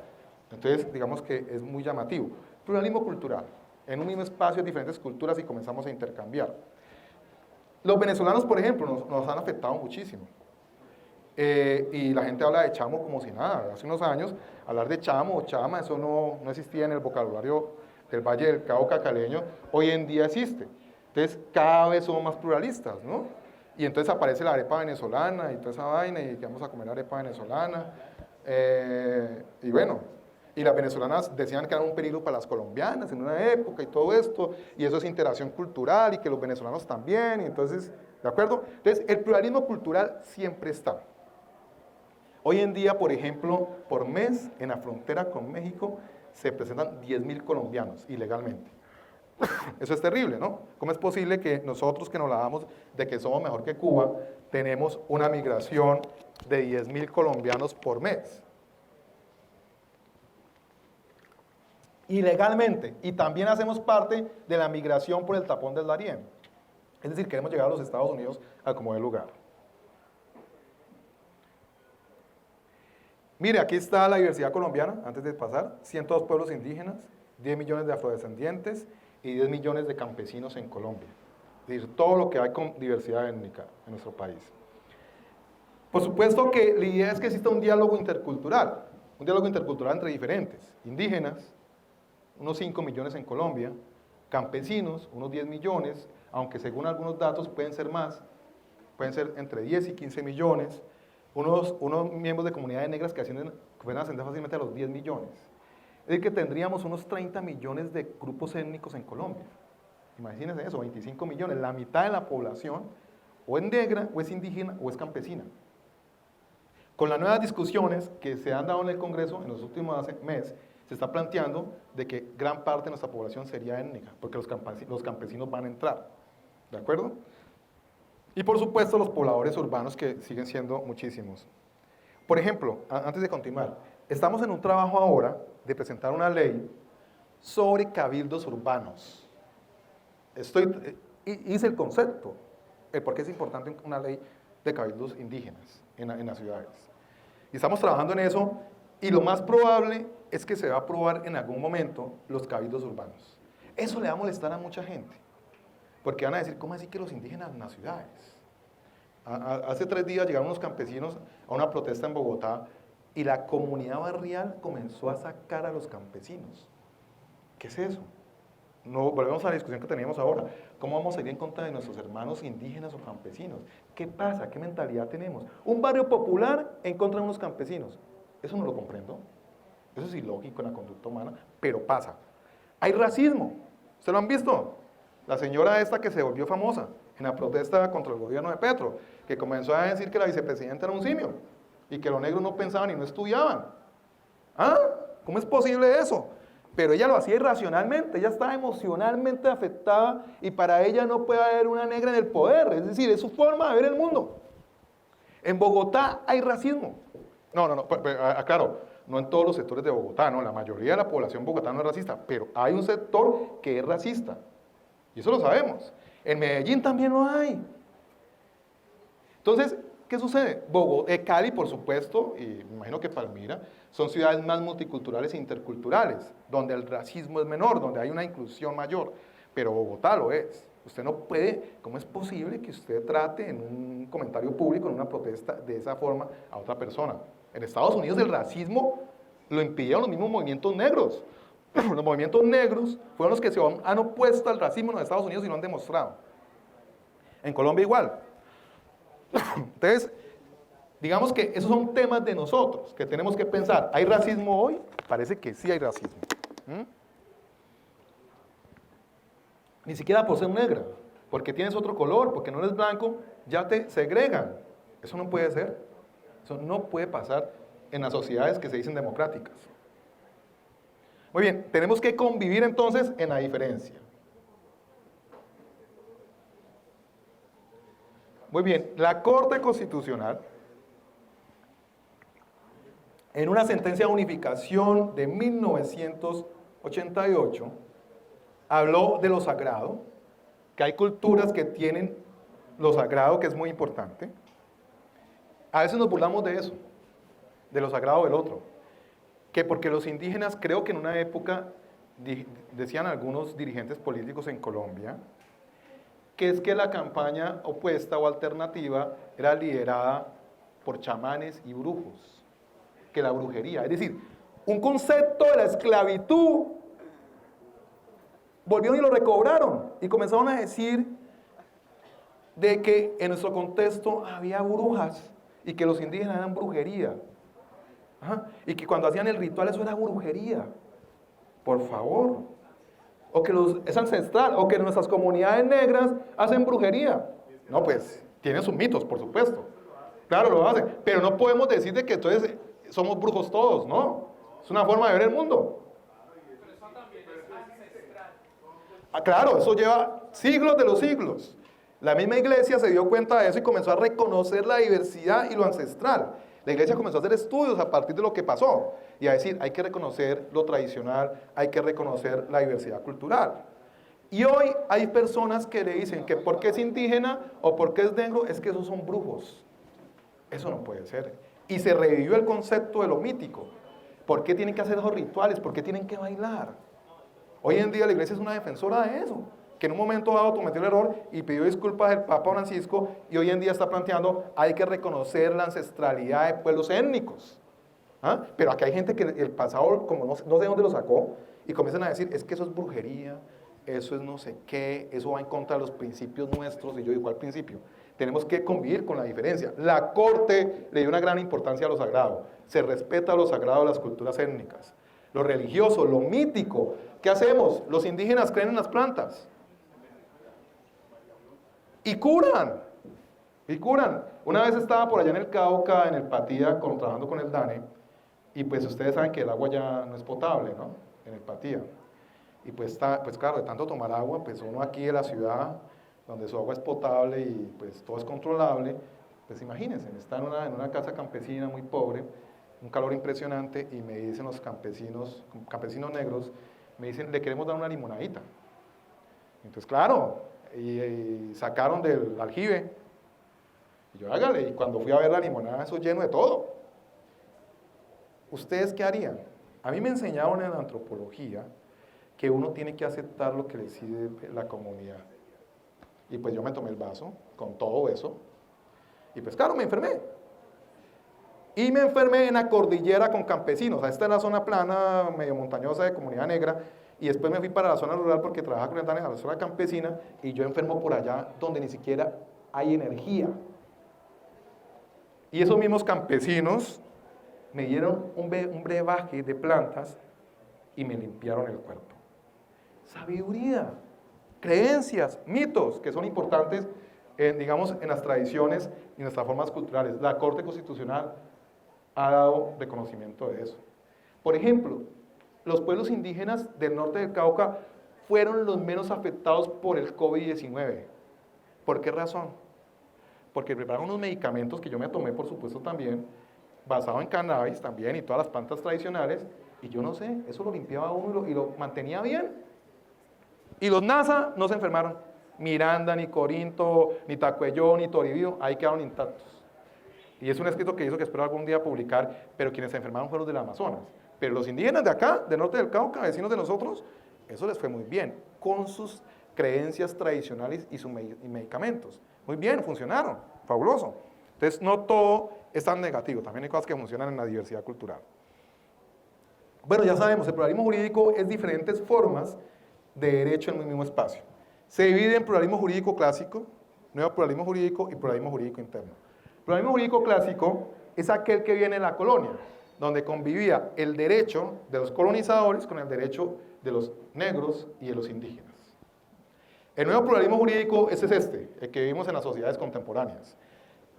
Entonces, digamos que es muy llamativo. Pluralismo cultural. En un mismo espacio, diferentes culturas y comenzamos a intercambiar. Los venezolanos, por ejemplo, nos han afectado muchísimo. Y la gente habla de chamo como si nada. Hace unos años, hablar de chamo o chama, eso no existía en el vocabulario del Valle del Cauca caleño. Hoy en día existe. Entonces, cada vez somos más pluralistas, ¿no? Y entonces aparece la arepa venezolana y toda esa vaina, y que vamos a comer arepa venezolana. Y bueno, y las venezolanas decían que era un peligro para las colombianas en una época y todo esto, y eso es interacción cultural y que los venezolanos también, y entonces, ¿de acuerdo? Entonces, el pluralismo cultural siempre está. Hoy en día, por ejemplo, por mes, en la frontera con México, se presentan 10.000 colombianos ilegalmente. Eso es terrible, ¿no? ¿Cómo es posible que nosotros que nos la damos de que somos mejor que Cuba, tenemos una migración de 10.000 colombianos por mes? Ilegalmente. Y también hacemos parte de la migración por el tapón del Darién. Es decir, queremos llegar a los Estados Unidos a como dé lugar. Mire, aquí está la diversidad colombiana, antes de pasar, 102 pueblos indígenas, 10 millones de afrodescendientes y 10 millones de campesinos en Colombia. Es decir, todo lo que hay con diversidad étnica en nuestro país. Por supuesto que la idea es que exista un diálogo intercultural entre diferentes, indígenas, unos 5 millones en Colombia, campesinos, unos 10 millones, aunque según algunos datos pueden ser más, pueden ser entre 10 y 15 millones, unos miembros de comunidades negras que pueden ascender fácilmente a los 10 millones. Es decir, que tendríamos unos 30 millones de grupos étnicos en Colombia. Imagínense eso, 25 millones, la mitad de la población o es negra, o es indígena, o es campesina. Con las nuevas discusiones que se han dado en el Congreso en los últimos meses, se está planteando de que gran parte de nuestra población sería étnica, porque los campesinos van a entrar, ¿de acuerdo? Y por supuesto los pobladores urbanos que siguen siendo muchísimos. Por ejemplo, antes de continuar, estamos en un trabajo ahora de presentar una ley sobre cabildos urbanos. Hice el concepto, por qué es importante una ley de cabildos indígenas en las ciudades. Y estamos trabajando en eso, y lo más probable es que se va a aprobar en algún momento los cabildos urbanos. Eso le va a molestar a mucha gente, porque van a decir, ¿cómo así que los indígenas en las ciudades? Hace 3 días llegaron unos campesinos a una protesta en Bogotá y la comunidad barrial comenzó a sacar a los campesinos. ¿Qué es eso? No, volvemos a la discusión que teníamos ahora. ¿Cómo vamos a ir en contra de nuestros hermanos indígenas o campesinos? ¿Qué pasa? ¿Qué mentalidad tenemos? Un barrio popular en contra de unos campesinos. Eso no lo comprendo. Eso es ilógico en la conducta humana, pero pasa. Hay racismo. ¿Ustedes lo han visto? La señora esta que se volvió famosa en la protesta contra el gobierno de Petro, que comenzó a decir que la vicepresidenta era un simio y que los negros no pensaban y no estudiaban. ¿Ah? ¿Cómo es posible eso? Pero ella lo hacía irracionalmente, ella estaba emocionalmente afectada y para ella no puede haber una negra en el poder, es decir, es su forma de ver el mundo. En Bogotá hay racismo. Claro, no en todos los sectores de Bogotá, no, la mayoría de la población bogotana no es racista, pero hay un sector que es racista, y eso lo sabemos. En Medellín también lo hay. Entonces, ¿qué sucede? Cali, por supuesto, y me imagino que Palmira, son ciudades más multiculturales e interculturales, donde el racismo es menor, donde hay una inclusión mayor, pero Bogotá lo es. Usted no puede, ¿cómo es posible que usted trate en un comentario público, en una protesta, de esa forma a otra persona? En Estados Unidos el racismo lo impidieron los mismos movimientos negros. Los movimientos negros fueron los que se han opuesto al racismo en los Estados Unidos y lo han demostrado. En Colombia igual. Entonces, digamos que esos son temas de nosotros, que tenemos que pensar. ¿Hay racismo hoy? Parece que sí hay racismo. Ni siquiera por ser negra, porque tienes otro color, porque no eres blanco, ya te segregan. Eso no puede ser. Eso no puede pasar en las sociedades que se dicen democráticas. Muy bien, tenemos que convivir entonces en la diferencia. Muy bien, la Corte Constitucional, en una sentencia de unificación de 1988, habló de lo sagrado, que hay culturas que tienen lo sagrado, que es muy importante. A veces nos burlamos de eso, de lo sagrado del otro. Que porque los indígenas, creo que en una época, decían algunos dirigentes políticos en Colombia, que es que la campaña opuesta o alternativa era liderada por chamanes y brujos que la brujería. Es decir, un concepto de la esclavitud volvieron y lo recobraron y comenzaron a decir de que en nuestro contexto había brujas y que los indígenas eran brujería. Ajá. Y que cuando hacían el ritual eso era brujería. Por favor. O que es ancestral, o que nuestras comunidades negras hacen brujería. No, pues, tienen sus mitos, por supuesto. Claro, lo hacen. Pero no podemos decir de que entonces somos brujos todos, ¿no? Es una forma de ver el mundo. Pero eso también es ancestral. Ah, claro, eso lleva siglos de los siglos. La misma iglesia se dio cuenta de eso y comenzó a reconocer la diversidad y lo ancestral. La iglesia comenzó a hacer estudios a partir de lo que pasó y a decir, hay que reconocer lo tradicional, hay que reconocer la diversidad cultural. Y hoy hay personas que le dicen que porque es indígena o porque es negro, es que esos son brujos. Eso no puede ser. Y se revivió el concepto de lo mítico. ¿Por qué tienen que hacer esos rituales? ¿Por qué tienen que bailar? Hoy en día la iglesia es una defensora de eso, que en un momento dado cometió el error y pidió disculpas al Papa Francisco y hoy en día está planteando hay que reconocer la ancestralidad de pueblos étnicos. ¿Ah? Pero aquí hay gente que el pasado, como no sé dónde lo sacó, y comienzan a decir, es que eso es brujería, eso es no sé qué, eso va en contra de los principios nuestros. Y yo digo, ¿cuál principio? Tenemos que convivir con la diferencia. La corte le dio una gran importancia a lo sagrado, se respeta lo sagrado de las culturas étnicas, lo religioso, lo mítico. ¿Qué hacemos? Los indígenas creen en las plantas. Y curan. Y curan. Una vez estaba por allá en el Cauca, en el Patía, trabajando con el DANE, y pues ustedes saben que el agua ya no es potable, ¿no? En el Patía. Y pues claro, de tanto tomar agua, pues uno aquí en la ciudad, donde su agua es potable y pues todo es controlable, pues imagínense, está en una casa campesina muy pobre, un calor impresionante, y me dicen los campesinos negros, me dicen, le queremos dar una limonadita. Entonces, claro, y sacaron del aljibe, y yo hágale, y cuando fui a ver la limonada, eso lleno de todo. ¿Ustedes qué harían? A mí me enseñaron en la antropología que uno tiene que aceptar lo que decide la comunidad. Y pues yo me tomé el vaso con todo eso, y pues claro, me enfermé. Y me enfermé en la cordillera con campesinos. Esta es la zona plana, medio montañosa de comunidad negra, y después me fui para la zona rural porque trabajaba con el DANE, a la zona campesina, y yo enfermo por allá donde ni siquiera hay energía. Y esos mismos campesinos me dieron un brebaje de plantas y me limpiaron el cuerpo. Sabiduría, creencias, mitos que son importantes, digamos, en las tradiciones y en nuestras formas culturales. La Corte Constitucional ha dado reconocimiento de eso. Por ejemplo, los pueblos indígenas del norte del Cauca fueron los menos afectados por el COVID-19. ¿Por qué razón? Porque prepararon unos medicamentos que yo me tomé, por supuesto, también, basado en cannabis también y todas las plantas tradicionales, y yo no sé, eso lo limpiaba uno y lo mantenía bien. Y los NASA no se enfermaron. Miranda, ni Corinto, ni Tacuelló, ni Toribío, ahí quedaron intactos. Y es un escrito que hizo que espero algún día publicar, pero quienes se enfermaron fueron los del Amazonas. Pero los indígenas de acá, del norte del Cauca, vecinos de nosotros, eso les fue muy bien, con sus creencias tradicionales y sus medicamentos. Muy bien, funcionaron, fabuloso. Entonces, no todo es tan negativo, también hay cosas que funcionan en la diversidad cultural. Bueno, ya sabemos, el pluralismo jurídico es diferentes formas de derecho en un mismo espacio. Se divide en pluralismo jurídico clásico, nuevo pluralismo jurídico y pluralismo jurídico interno. El pluralismo jurídico clásico es aquel que viene de la colonia, donde convivía el derecho de los colonizadores con el derecho de los negros y de los indígenas. El nuevo pluralismo jurídico es el que vivimos en las sociedades contemporáneas.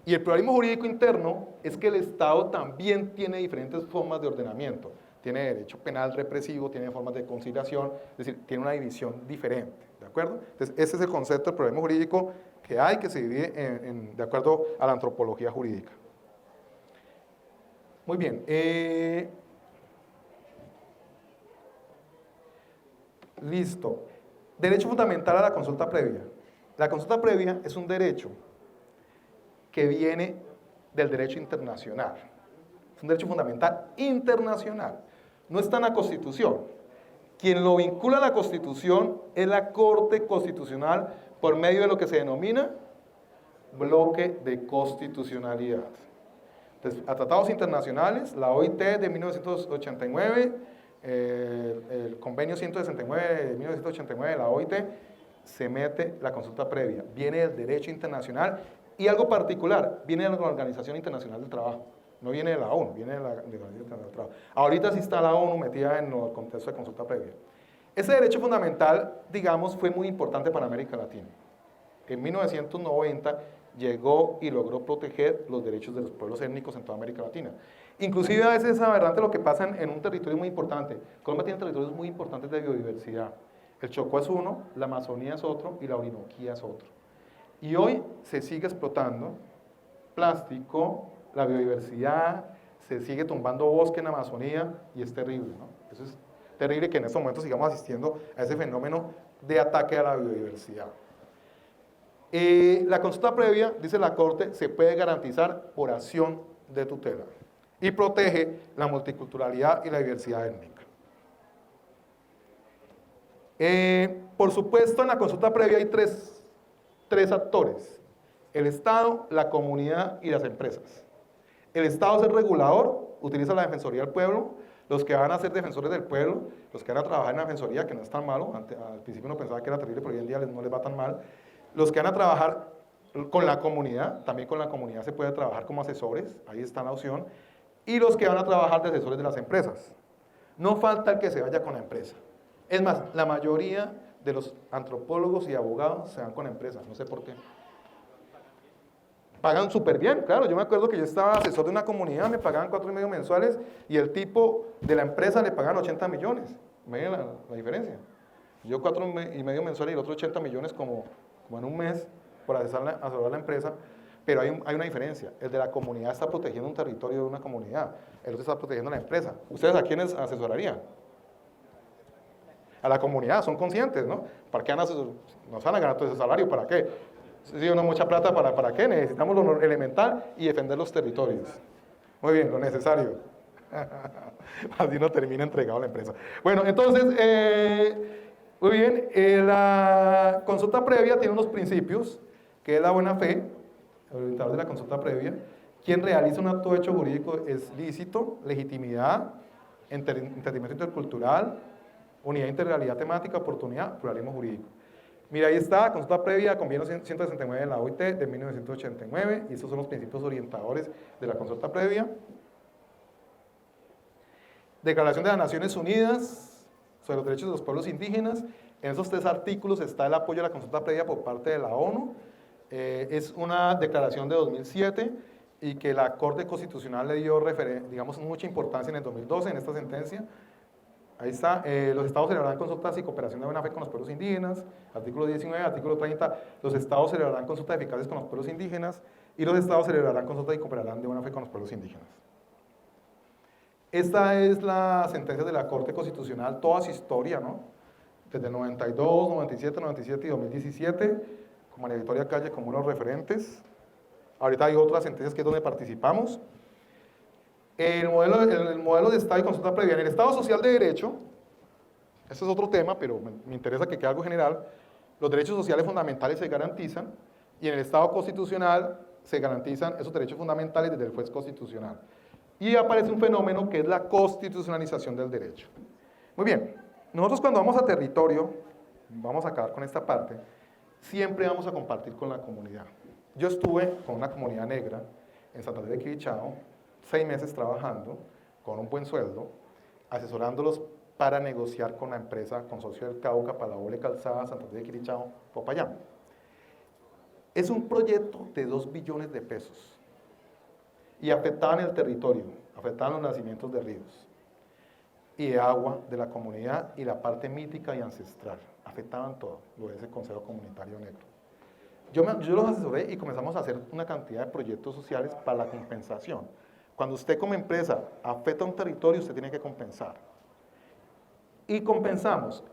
Y el pluralismo jurídico interno es que el Estado también tiene diferentes formas de ordenamiento. Tiene derecho penal represivo, tiene formas de conciliación, es decir, tiene una división diferente, ¿de acuerdo? Entonces, ese es el concepto del pluralismo jurídico que hay, que se divide de acuerdo a la antropología jurídica. Muy bien. Listo. Derecho fundamental a la consulta previa. La consulta previa es un derecho que viene del derecho internacional. Es un derecho fundamental internacional. No está en la Constitución. Quien lo vincula a la Constitución es la Corte Constitucional por medio de lo que se denomina bloque de constitucionalidad. Entonces, a tratados internacionales, la OIT de 1989, el convenio 169 de 1989 de la OIT, se mete la consulta previa. Viene del derecho internacional y algo particular, viene de la Organización Internacional del Trabajo. No viene de la ONU, viene de la Organización Internacional del Trabajo. Ahorita sí está la ONU metida en el contexto de consulta previa. Ese derecho fundamental, digamos, fue muy importante para América Latina. En 1990 llegó y logró proteger los derechos de los pueblos étnicos en toda América Latina. Inclusive a veces es aberrante lo que pasa en un territorio muy importante. Colombia tiene territorios muy importantes de biodiversidad. El Chocó es uno, la Amazonía es otro y la Orinoquía es otro. Y hoy se sigue explotando plástico, la biodiversidad, se sigue tumbando bosque en la Amazonía y es terrible, ¿no? Eso es terrible que en estos momentos sigamos asistiendo a ese fenómeno de ataque a la biodiversidad. La consulta previa, dice la Corte, se puede garantizar por acción de tutela y protege la multiculturalidad y la diversidad étnica. Por supuesto, en la consulta previa hay tres actores: el Estado, la comunidad y las empresas. El Estado es el regulador, utiliza la Defensoría del Pueblo, los que van a ser defensores del pueblo, los que van a trabajar en la Defensoría, que no es tan malo, al principio uno pensaba que era terrible, pero hoy en día no les va tan mal. Los que van a trabajar con la comunidad, también con la comunidad se puede trabajar como asesores, ahí está la opción, y los que van a trabajar de asesores de las empresas. No falta el que se vaya con la empresa. Es más, la mayoría de los antropólogos y abogados se van con empresas, no sé por qué. Pagan súper bien, claro. Yo me acuerdo que yo estaba asesor de una comunidad, me pagaban 4,5 mensuales y el tipo de la empresa le pagaban 80 millones. ¿Ven la diferencia? Yo 4,5 mensuales y el otro 80 millones como en un mes por asesorar la empresa, pero hay una diferencia. El de la comunidad está protegiendo un territorio de una comunidad, el otro está protegiendo la empresa. ¿Ustedes a quiénes asesorarían? A la comunidad, son conscientes, ¿no? ¿Para qué nos van a ganar todo ese salario? ¿Para qué? Si no mucha plata, ¿para qué? Necesitamos lo elemental y defender los territorios. Muy bien, lo necesario. Así no termina entregado a la empresa. Bueno, entonces, muy bien, la consulta previa tiene unos principios, que es la buena fe, el orientador de la consulta previa. Quien realiza un acto de hecho jurídico es lícito, legitimidad, entendimiento intercultural, unidad, integralidad temática, oportunidad, pluralismo jurídico. Mira, ahí está, consulta previa, convenio 169 de la OIT de 1989, y estos son los principios orientadores de la consulta previa. Declaración de las Naciones Unidas sobre los derechos de los pueblos indígenas. En esos 3 artículos está el apoyo a la consulta previa por parte de la ONU. Es una declaración de 2007 y que la Corte Constitucional le dio, digamos, mucha importancia en el 2012 en esta sentencia. Ahí está, los estados celebrarán consultas y cooperación de buena fe con los pueblos indígenas, artículo 19, artículo 30, los estados celebrarán consultas eficaces con los pueblos indígenas y los estados celebrarán consultas y cooperarán de buena fe con los pueblos indígenas. Esta es la sentencia de la Corte Constitucional, toda su historia, ¿no? Desde el 92, 97, 97 y 2017, con María Victoria Calle como unos referentes. Ahorita hay otras sentencias que es donde participamos. El modelo de Estado y consulta previa. En el Estado Social de Derecho, este es otro tema, pero me interesa que quede algo general, los derechos sociales fundamentales se garantizan y en el Estado constitucional se garantizan esos derechos fundamentales desde el juez constitucional. Y aparece un fenómeno que es la constitucionalización del derecho. Muy bien, nosotros cuando vamos a territorio, vamos a acabar con esta parte, siempre vamos a compartir con la comunidad. Yo estuve con una comunidad negra en Santander de Quilichao, 6 meses trabajando con un buen sueldo, asesorándolos para negociar con la empresa Consorcio del Cauca, Palabole Calzada, Santander de Quilichao, Popayán. Es un proyecto de 2 billones de pesos y afectaban el territorio, afectaban los nacimientos de ríos y de agua de la comunidad y la parte mítica y ancestral, afectaban todo, lo de ese Consejo Comunitario Negro. Yo los asesoré y comenzamos a hacer una cantidad de proyectos sociales para la compensación. Cuando usted como empresa afecta un territorio, usted tiene que compensar. Y compensamos.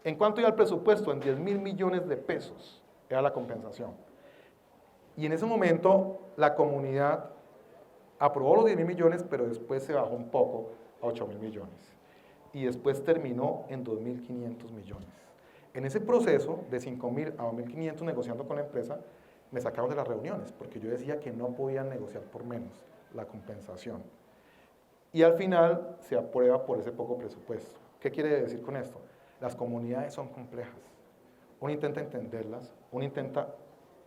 ¿En cuánto iba el presupuesto? En 10.000 millones de pesos era la compensación. Y en ese momento la comunidad aprobó los 10.000 millones, pero después se bajó un poco a 8.000 millones. Y después terminó en 2.500 millones. En ese proceso, de 5.000 a 2.500 negociando con la empresa, me sacaron de las reuniones, porque yo decía que no podían negociar por menos. la compensación. Y al final se aprueba por ese poco presupuesto. ¿Qué quiere decir con esto? Las comunidades son complejas. Uno intenta entenderlas, uno intenta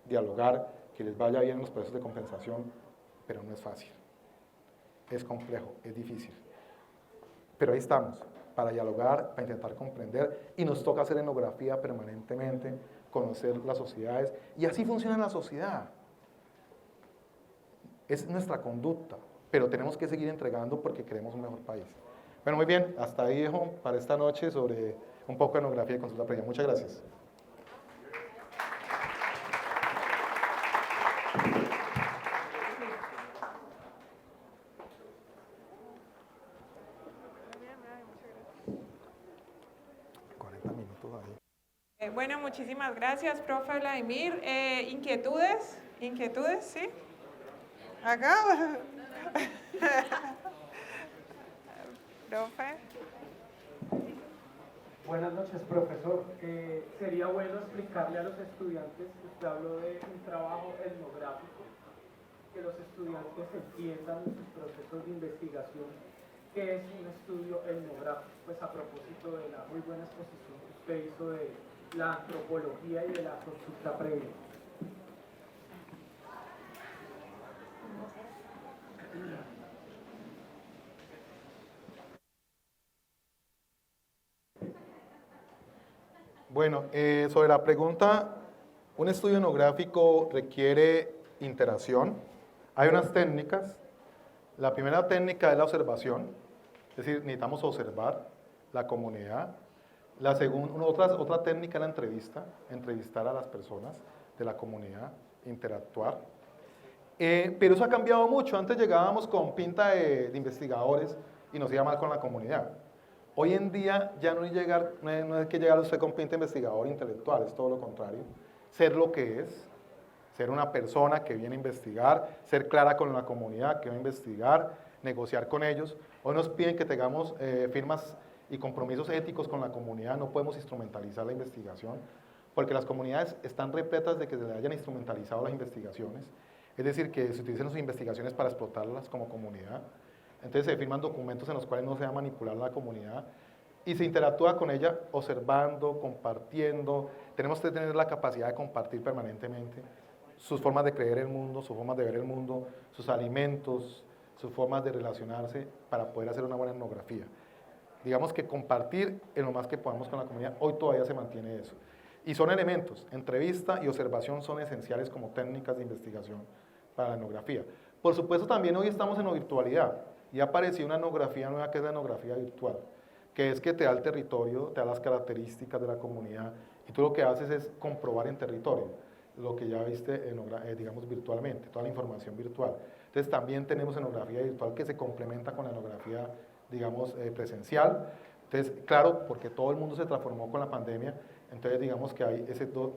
dialogar, que les vaya bien en los procesos de compensación, pero no es fácil. Es complejo, es difícil. Pero ahí estamos, para dialogar, para intentar comprender, y nos toca hacer etnografía permanentemente, conocer las sociedades, y así funciona la sociedad. Es nuestra conducta, pero tenemos que seguir entregando porque queremos un mejor país. Bueno, muy bien, hasta ahí dejo para esta noche sobre un poco de etnografía y consulta previa. Muchas gracias. Bueno, muchísimas gracias, profe Vladimir. ¿Inquietudes? ¿Inquietudes? ¿Sí? Acá. Profe. Buenas noches, profesor. Sería bueno explicarle a los estudiantes, usted habló de un trabajo etnográfico, que los estudiantes entiendan sus procesos de investigación, qué es un estudio etnográfico, pues a propósito de la muy buena exposición que usted hizo de la antropología y de la consulta previa. Bueno, sobre la pregunta, un estudio etnográfico requiere interacción. Hay unas técnicas. La primera técnica es la observación, es decir, necesitamos observar la comunidad. La segunda, otra técnica es la entrevista, entrevistar a las personas de la comunidad, interactuar. Pero eso ha cambiado mucho. Antes llegábamos con pinta de investigadores y nos iba mal con la comunidad. Hoy en día ya no hay que llegar usted con pinta de investigador intelectual, es todo lo contrario. Ser lo que es, ser una persona que viene a investigar, ser clara con la comunidad que va a investigar, negociar con ellos. Hoy nos piden que tengamos firmas y compromisos éticos con la comunidad, no podemos instrumentalizar la investigación, porque las comunidades están repletas de que se le hayan instrumentalizado las investigaciones, es decir, que se utilicen sus investigaciones para explotarlas como comunidad. Entonces se firman documentos en los cuales no se va a manipular la comunidad y se interactúa con ella observando, compartiendo. Tenemos que tener la capacidad de compartir permanentemente sus formas de creer el mundo, sus formas de ver el mundo, sus alimentos, sus formas de relacionarse para poder hacer una buena etnografía. Digamos que compartir en lo más que podamos con la comunidad, hoy todavía se mantiene eso. Y son elementos, entrevista y observación son esenciales como técnicas de investigación para la etnografía. Por supuesto, también hoy estamos en la virtualidad y ha aparecido una etnografía nueva que es la etnografía virtual, que es que te da el territorio, te da las características de la comunidad y tú lo que haces es comprobar en territorio lo que ya viste, digamos, virtualmente, toda la información virtual. Entonces también tenemos etnografía virtual que se complementa con la etnografía, digamos, presencial. Entonces, claro, porque todo el mundo se transformó con la pandemia, entonces digamos que hay esas dos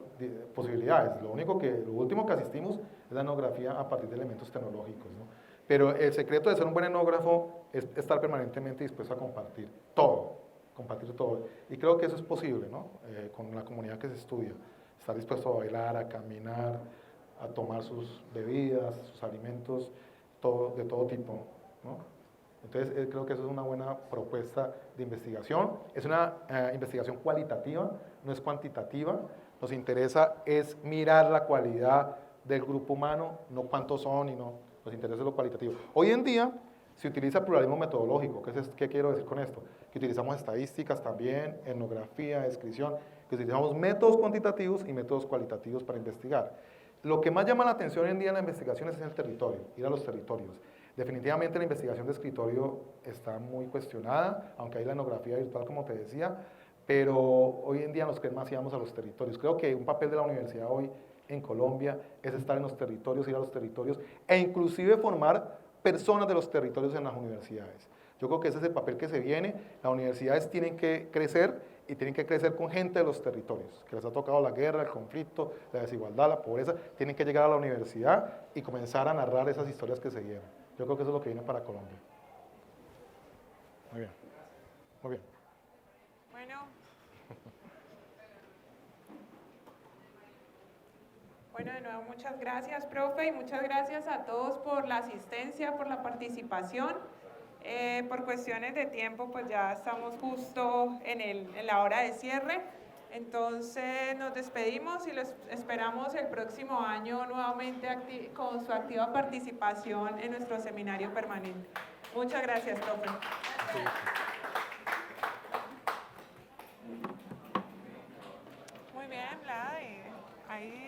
posibilidades. Lo último que asistimos es la etnografía a partir de elementos tecnológicos, ¿no? Pero el secreto de ser un buen etnógrafo es estar permanentemente dispuesto a compartir todo. Y creo que eso es posible, ¿no? Con la comunidad que se estudia. Estar dispuesto a bailar, a caminar, a tomar sus bebidas, sus alimentos, de todo tipo, ¿no? Entonces creo que eso es una buena propuesta de investigación. Es una investigación cualitativa, no es cuantitativa. Nos interesa es mirar la cualidad del grupo humano, no cuántos son y no. Nos interesa lo cualitativo. Hoy en día se utiliza pluralismo metodológico. ¿Qué quiero decir con esto? Que utilizamos estadísticas también, etnografía, descripción, que utilizamos métodos cuantitativos y métodos cualitativos para investigar. Lo que más llama la atención hoy en día en la investigación es el territorio, ir a los territorios. Definitivamente la investigación de escritorio está muy cuestionada, aunque hay la etnografía virtual, como te decía, pero hoy en día nos queremos más íbamos a los territorios. Creo que un papel de la universidad hoy en Colombia es estar en los territorios, ir a los territorios e inclusive formar personas de los territorios en las universidades. Yo creo que ese es el papel que se viene. Las universidades tienen que crecer y tienen que crecer con gente de los territorios, que les ha tocado la guerra, el conflicto, la desigualdad, la pobreza. Tienen que llegar a la universidad y comenzar a narrar esas historias que se dieron. Yo creo que eso es lo que viene para Colombia. Muy bien. Muy bien. Bueno. Bueno, de nuevo, muchas gracias, profe, y muchas gracias a todos por la asistencia, por la participación. Por cuestiones de tiempo, pues ya estamos justo en la hora de cierre. Entonces nos despedimos y los esperamos el próximo año nuevamente con su activa participación en nuestro seminario permanente. Muchas gracias, profe. Muy bien, Vlad. Ahí